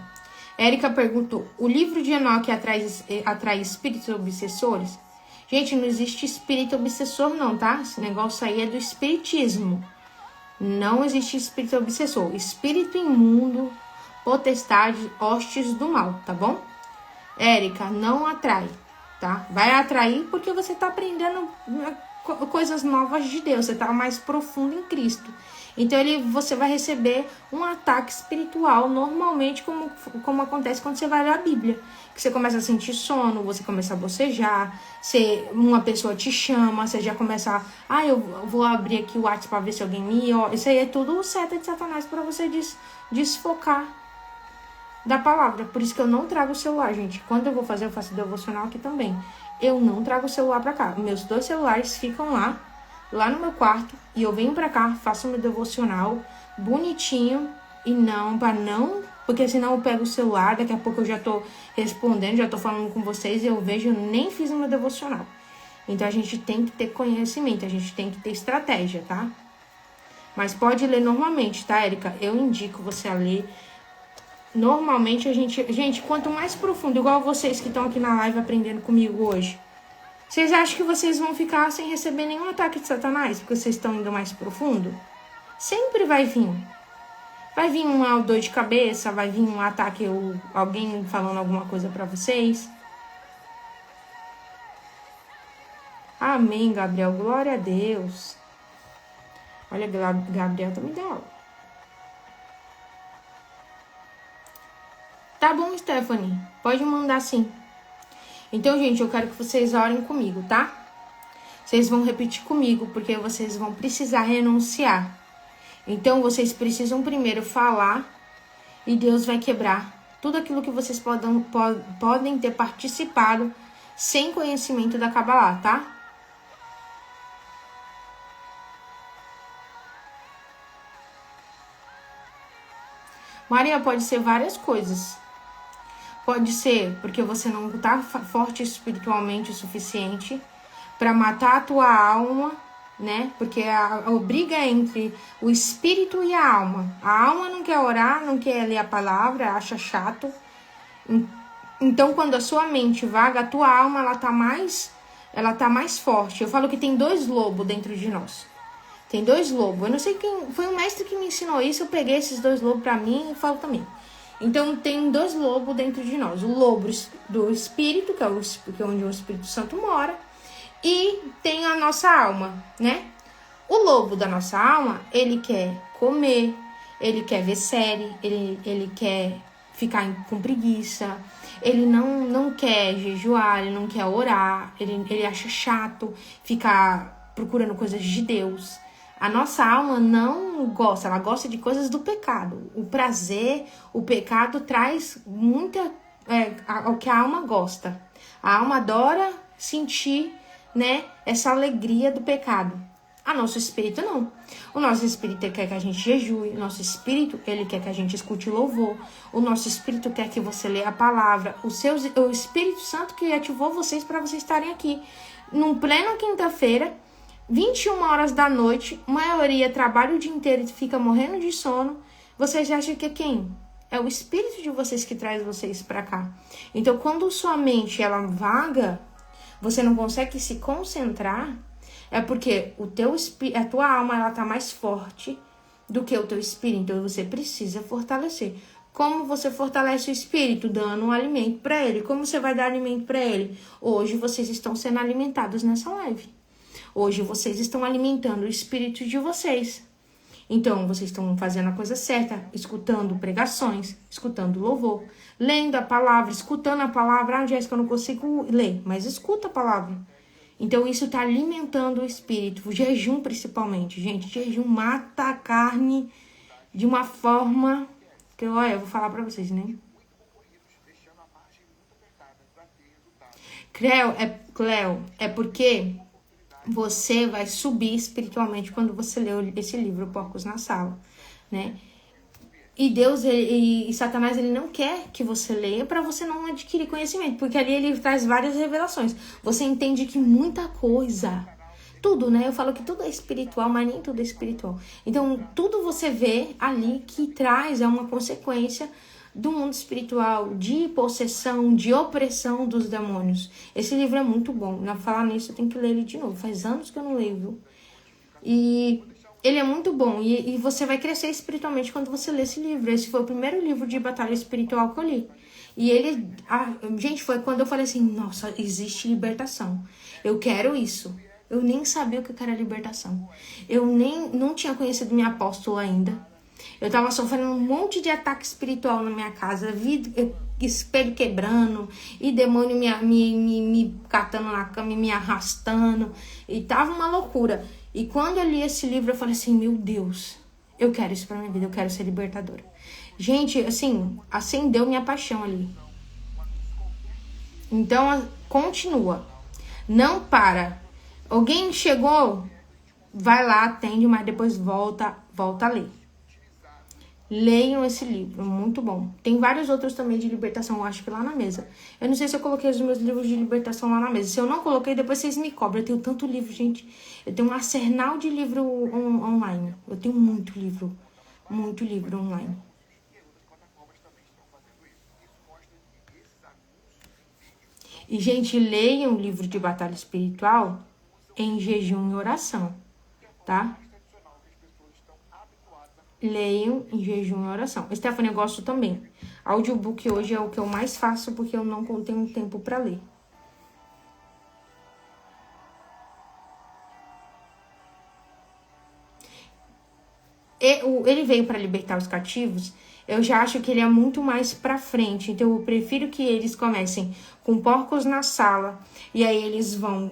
Érica perguntou, o livro de Enoque atrai espíritos obsessores? Gente, não existe espírito obsessor não, tá? Esse negócio aí é do espiritismo. Não existe espírito obsessor. Espírito imundo, potestade, hostes do mal, tá bom? Érica, não atrai, tá? Vai atrair porque você tá aprendendo coisas novas de Deus. Você tá mais profundo em Cristo. Então, você vai receber um ataque espiritual, normalmente, como acontece quando você vai ler a Bíblia. Que você começa a sentir sono, você começa a bocejar, uma pessoa te chama, você já começa eu vou abrir aqui o WhatsApp para ver se alguém me... Isso aí é tudo seta de Satanás para você desfocar da palavra. Por isso que eu não trago o celular, gente. Quando eu vou fazer, eu faço devocional aqui também. Eu não trago o celular para cá. Meus 2 celulares ficam lá no meu quarto, e eu venho pra cá, faço meu devocional bonitinho, e porque senão eu pego o celular, daqui a pouco eu já tô respondendo, já tô falando com vocês, e eu vejo, eu nem fiz o meu devocional. Então a gente tem que ter conhecimento, a gente tem que ter estratégia, tá? Mas pode ler normalmente, tá, Érica? Eu indico você a ler. Normalmente gente, quanto mais profundo, igual vocês que estão aqui na live aprendendo comigo hoje, vocês acham que vocês vão ficar sem receber nenhum ataque de Satanás? Porque vocês estão indo mais profundo? Sempre vai vir. Vai vir uma dor de cabeça, vai vir um ataque, ou alguém falando alguma coisa pra vocês. Amém, Gabriel. Glória a Deus. Olha, Gabriel também dá aula. Tá bom, Stephanie. Pode mandar sim. Então, gente, eu quero que vocês orem comigo, tá? Vocês vão repetir comigo, porque vocês vão precisar renunciar. Então, vocês precisam primeiro falar e Deus vai quebrar tudo aquilo que vocês podem ter participado sem conhecimento da Kabbalah, tá? Maria, pode ser várias coisas. Pode ser porque você não está forte espiritualmente o suficiente para matar a tua alma, né? Porque a briga é entre o espírito e a alma. A alma não quer orar, não quer ler a palavra, acha chato. Então, quando a sua mente vaga, a tua alma ela tá mais forte. Eu falo que tem 2 lobos dentro de nós. Tem 2 lobos. Eu não sei quem foi o mestre que me ensinou isso. Eu peguei esses 2 lobos para mim e falo também. Então, tem 2 lobos dentro de nós. O lobo do espírito, que é onde o Espírito Santo mora. E tem a nossa alma, né? O lobo da nossa alma, ele quer comer, ele quer ver série, ele quer ficar com preguiça. Ele não quer jejuar, ele não quer orar. Ele acha chato ficar procurando coisas de Deus. A nossa alma não gosta, ela gosta de coisas do pecado. O prazer, o pecado traz o que a alma gosta. A alma adora sentir, né, essa alegria do pecado. A nosso espírito não. O nosso espírito quer que a gente jejue, o nosso espírito ele quer que a gente escute louvor, o nosso espírito quer que você leia a palavra, o Espírito Santo que ativou vocês para vocês estarem aqui. Num pleno quinta-feira, 21 horas da noite, maioria trabalha o dia inteiro e fica morrendo de sono. Vocês acham que é quem? É o espírito de vocês que traz vocês para cá. Então, quando sua mente ela vaga, você não consegue se concentrar, é porque a tua alma ela tá mais forte do que o teu espírito. Então, você precisa fortalecer. Como você fortalece o espírito? Dando um alimento para ele. Como você vai dar alimento para ele? Hoje, vocês estão sendo alimentados nessa live. Hoje vocês estão alimentando o espírito de vocês. Então, vocês estão fazendo a coisa certa, escutando pregações, escutando louvor, lendo a palavra, escutando a palavra. Ah, Jéssica, eu não consigo ler, mas escuta a palavra. Então, isso está alimentando o espírito. O jejum, principalmente. Gente, jejum mata a carne de uma forma que, olha, eu vou falar para vocês, né? Cleo, é porque você vai subir espiritualmente quando você lê esse livro, Porcos na Sala, né? E Deus e Satanás, ele não quer que você leia para você não adquirir conhecimento, porque ali ele traz várias revelações. Você entende que muita coisa, tudo, né? Eu falo que tudo é espiritual, mas nem tudo é espiritual. Então, tudo você vê ali que traz uma consequência do mundo espiritual, de possessão, de opressão dos demônios. Esse livro é muito bom. Na falar nisso, eu tenho que ler ele de novo. Faz anos que eu não leio, viu? E ele é muito bom. E você vai crescer espiritualmente quando você lê esse livro. Esse foi o primeiro livro de batalha espiritual que eu li. E ele... gente, foi quando eu falei assim, nossa, existe libertação. Eu quero isso. Eu nem sabia o que era libertação. Eu não tinha conhecido minha apóstola ainda. Eu tava sofrendo um monte de ataque espiritual na minha casa, espelho quebrando, e demônio me catando na cama e me arrastando, e tava uma loucura. E quando eu li esse livro, eu falei assim, meu Deus, eu quero isso pra minha vida, eu quero ser libertadora. Gente, assim, acendeu minha paixão ali. Então, continua. Não para. Alguém chegou, vai lá, atende, mas depois volta a ler. Leiam esse livro, muito bom. Tem vários outros também de libertação, eu acho que lá na mesa. Eu não sei se eu coloquei os meus livros de libertação lá na mesa. Se eu não coloquei, depois vocês me cobram. Eu tenho tanto livro, gente. Eu tenho um arsenal de livro online. Eu tenho muito livro online. E, gente, leiam o livro de batalha espiritual em jejum e oração, tá? Leiam em jejum e oração. Stephanie, eu gosto também. Audiobook hoje é o que eu mais faço porque eu não tenho tempo para ler. Ele veio para libertar os cativos. Eu já acho que ele é muito mais para frente. Então, eu prefiro que eles comecem com Porcos na Sala. E aí, eles vão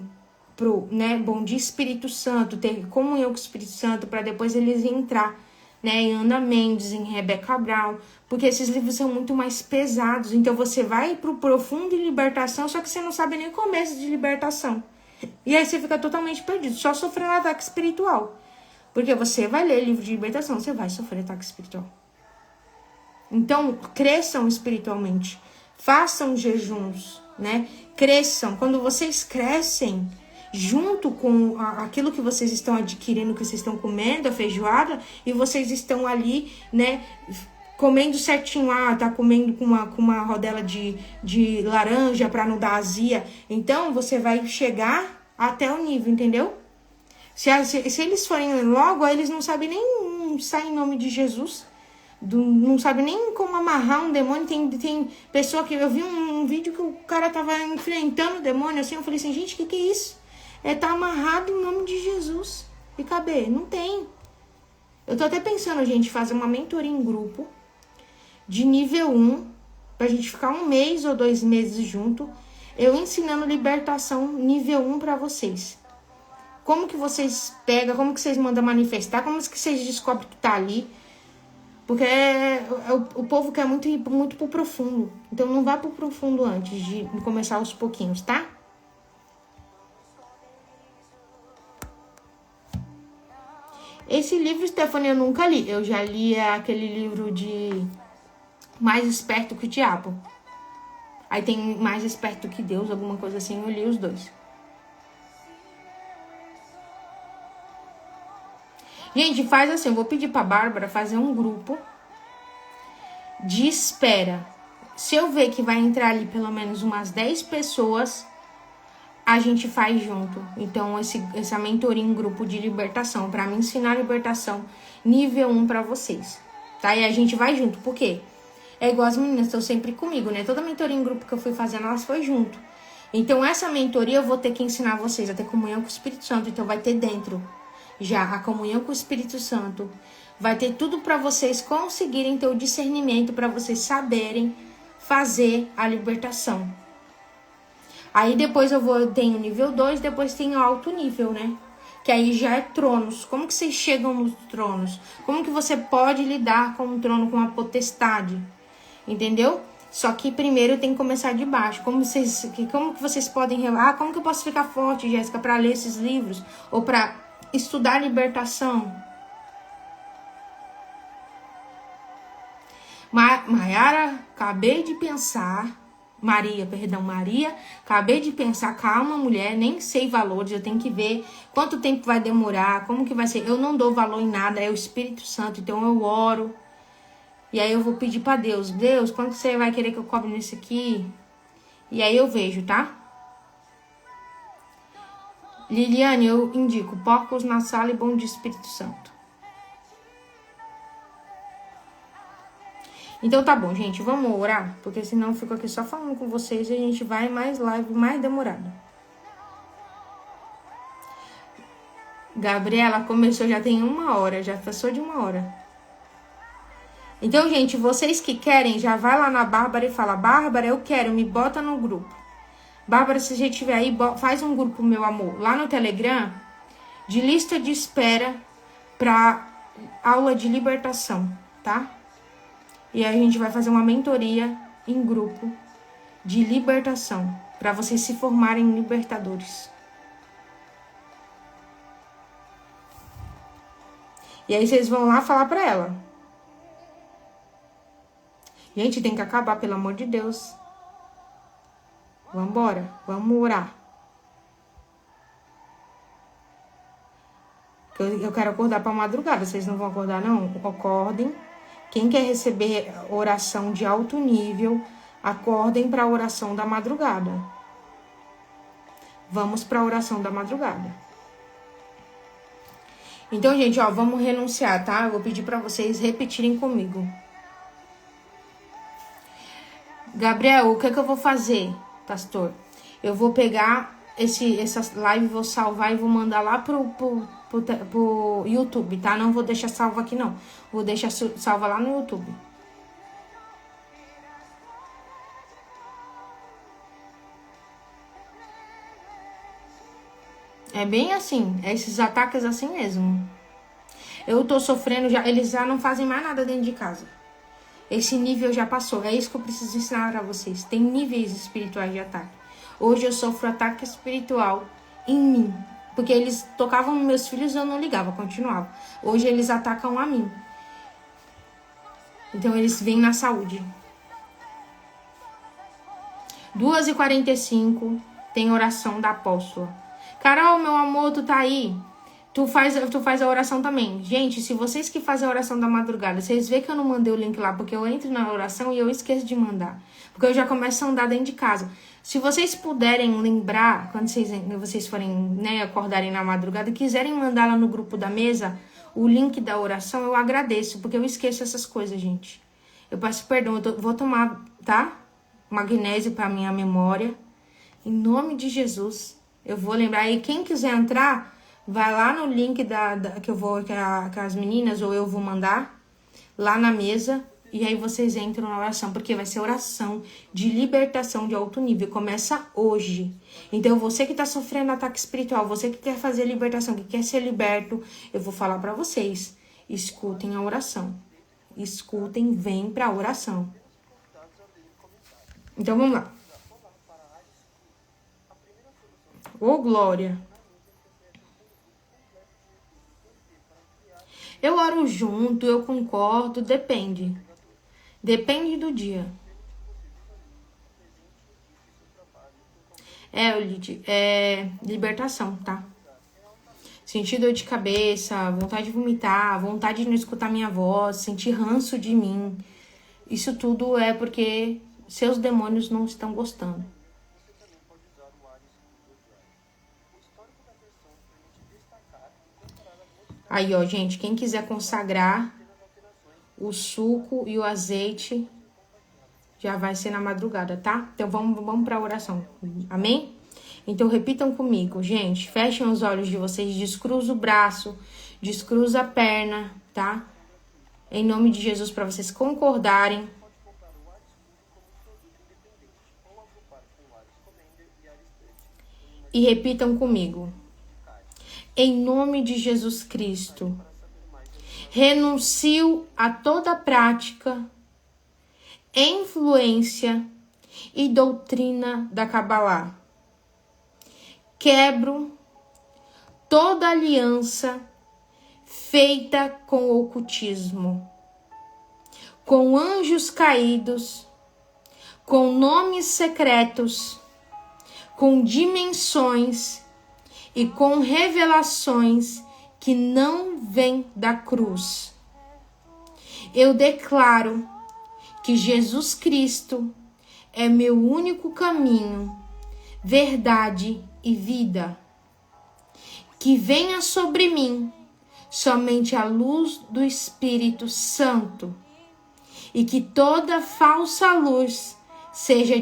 pro, né, Bom Dia Espírito Santo, ter comunhão com o Espírito Santo, para depois eles entrar, né, em Ana Mendes, em Rebecca Brown, porque esses livros são muito mais pesados. Então, você vai pro profundo de libertação, só que você não sabe nem o começo de libertação. E aí, você fica totalmente perdido, só sofrendo ataque espiritual. Porque você vai ler livro de libertação, você vai sofrer ataque espiritual. Então, cresçam espiritualmente. Façam jejuns, né? Cresçam. Quando vocês crescem, junto com aquilo que vocês estão adquirindo, que vocês estão comendo, a feijoada, e vocês estão ali, né, comendo certinho, tá comendo com uma rodela de laranja para não dar azia. Então, você vai chegar até o nível, entendeu? Se eles forem logo, eles não sabem nem sair em nome de Jesus. Não sabem nem como amarrar um demônio. Tem pessoa que... Eu vi um vídeo que o cara tava enfrentando o demônio, assim. Eu falei assim, gente, que é isso? Tá amarrado em nome de Jesus. E caber? Não tem. Eu tô até pensando, gente, fazer uma mentoria em grupo de nível 1, pra gente ficar 1 mês ou 2 meses junto. Eu ensinando libertação nível 1 pra vocês. Como que vocês pegam, como que vocês mandam manifestar, como que vocês descobrem que tá ali. Porque o povo quer muito pro profundo. Então não vá pro profundo antes de começar aos pouquinhos, tá? Esse livro, Stephanie, eu nunca li. Eu já li aquele livro de Mais Esperto que o Diabo. Aí tem Mais Esperto que Deus, alguma coisa assim, eu li os dois. Gente, faz assim, eu vou pedir pra Bárbara fazer um grupo de espera. Se eu ver que vai entrar ali pelo menos umas 10 pessoas, a gente faz junto. Então, essa mentoria em grupo de libertação, pra me ensinar a libertação nível 1 pra vocês, tá? E a gente vai junto, por quê? É igual as meninas estão sempre comigo, né? Toda mentoria em grupo que eu fui fazendo, elas foi junto. Então, essa mentoria eu vou ter que ensinar vocês a ter comunhão com o Espírito Santo. Então, vai ter dentro já a comunhão com o Espírito Santo. Vai ter tudo para vocês conseguirem ter o discernimento, para vocês saberem fazer a libertação. Aí, depois tenho o nível 2, depois tem o alto nível, né? Que aí já é tronos. Como que vocês chegam nos tronos? Como que você pode lidar com um trono, com uma potestade? Entendeu? Só que primeiro tem que começar de baixo. Como que vocês podem... como que eu posso ficar forte, Jéssica, para ler esses livros? Ou para estudar libertação? Maria, acabei de pensar... Maria, acabei de pensar, calma, mulher, nem sei valores, eu tenho que ver quanto tempo vai demorar, como que vai ser. Eu não dou valor em nada, é o Espírito Santo, então eu oro. E aí eu vou pedir pra Deus, quanto você vai querer que eu cobre nisso aqui? E aí eu vejo, tá? Liliane, eu indico porcos na sala e bom de Espírito Santo. Então tá bom, gente, vamos orar, porque senão eu fico aqui só falando com vocês e a gente vai mais live, mais demorado. Gabriela começou, já tem 1 hora, já passou de 1 hora. Então, gente, vocês que querem, já vai lá na Bárbara e fala, Bárbara, eu quero, me bota no grupo. Bárbara, se a gente tiver aí, faz um grupo, meu amor, lá no Telegram, de lista de espera pra aula de libertação, tá? E aí a gente vai fazer uma mentoria em grupo de libertação, para vocês se formarem libertadores. E aí vocês vão lá falar para ela. Gente, tem que acabar, pelo amor de Deus. Vambora, vamos orar. Eu quero acordar pra madrugada, vocês não vão acordar não? Acordem. Quem quer receber oração de alto nível, acordem para a oração da madrugada. Vamos para a oração da madrugada. Então, gente, ó, vamos renunciar, tá? Eu vou pedir para vocês repetirem comigo. Gabriel, o que eu vou fazer, pastor? Eu vou pegar essa live, vou salvar e vou mandar lá pro YouTube, tá? Não vou deixar salvo aqui, não. Vou deixar salva lá no YouTube. É bem assim, esses ataques assim mesmo. Eu tô sofrendo, eles já não fazem mais nada dentro de casa. Esse nível já passou, é isso que eu preciso ensinar pra vocês. Tem níveis espirituais de ataque. Hoje eu sofro ataque espiritual em mim. Porque eles tocavam nos meus filhos e eu não ligava, continuava. Hoje eles atacam a mim. Então eles vêm na saúde. 2h45 tem oração da apóstola. Carol, meu amor, tu tá aí? Tu faz a oração também. Gente, se vocês que fazem a oração da madrugada, vocês veem que eu não mandei o link lá, porque eu entro na oração e eu esqueço de mandar. Porque eu já começo a andar dentro de casa. Se vocês puderem lembrar, quando vocês forem, né, acordarem na madrugada, quiserem mandar lá no grupo da mesa o link da oração, eu agradeço, porque eu esqueço essas coisas, gente. Eu peço perdão, vou tomar, tá? Magnésio para minha memória. Em nome de Jesus, eu vou lembrar. E quem quiser entrar, vai lá no link que as meninas ou eu vou mandar lá na mesa. E aí vocês entram na oração, porque vai ser oração de libertação de alto nível. Começa hoje. Então, você que tá sofrendo ataque espiritual, você que quer fazer libertação, que quer ser liberto, eu vou falar pra vocês. Escutem a oração. Escutem, vem pra oração. Então, vamos lá. Ô, glória. Eu oro junto, eu concordo, depende. Depende do dia. Lid, libertação, tá? Sentir dor de cabeça, vontade de vomitar, vontade de não escutar minha voz, sentir ranço de mim. Isso tudo é porque seus demônios não estão gostando. Aí, ó, gente, quem quiser consagrar o suco e o azeite Já vai ser na madrugada, tá? Então vamos pra oração. Amém? Então repitam comigo, gente. Fechem os olhos de vocês, descruza o braço, descruza a perna, tá? Em nome de Jesus, para vocês concordarem. E repitam comigo. Em nome de Jesus Cristo, renuncio a toda prática, influência e doutrina da Cabalá. Quebro toda aliança feita com o ocultismo, com anjos caídos, com nomes secretos, com dimensões e com revelações que não vêm da cruz. Eu declaro que Jesus Cristo é meu único caminho, verdade e vida. Que venha sobre mim somente a luz do Espírito Santo e que toda falsa luz seja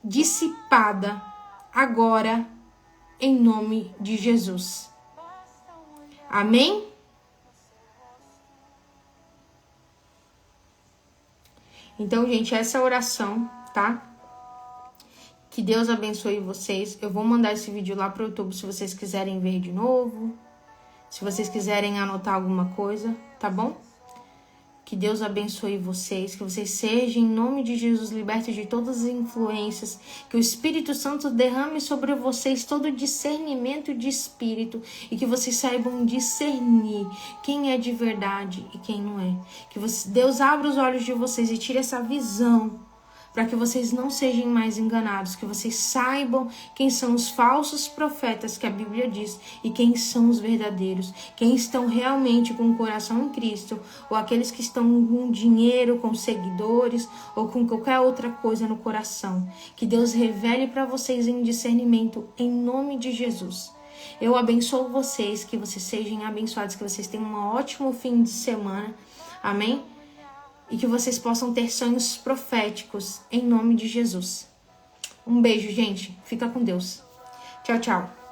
dissipada agora em nome de Jesus. Amém? Então, gente, essa é a oração, tá? Que Deus abençoe vocês. Eu vou mandar esse vídeo lá pro YouTube se vocês quiserem ver de novo. Se vocês quiserem anotar alguma coisa, tá bom? Que Deus abençoe vocês, que vocês sejam, em nome de Jesus, libertos de todas as influências, que o Espírito Santo derrame sobre vocês todo discernimento de espírito e que vocês saibam discernir quem é de verdade e quem não é. Que Deus abra os olhos de vocês e tire essa visão para que vocês não sejam mais enganados, que vocês saibam quem são os falsos profetas que a Bíblia diz e quem são os verdadeiros, quem estão realmente com o coração em Cristo, ou aqueles que estão com dinheiro, com seguidores, ou com qualquer outra coisa no coração. Que Deus revele para vocês em discernimento, em nome de Jesus. Eu abençoo vocês, que vocês sejam abençoados, que vocês tenham um ótimo fim de semana. Amém? E que vocês possam ter sonhos proféticos em nome de Jesus. Um beijo, gente. Fica com Deus. Tchau, tchau.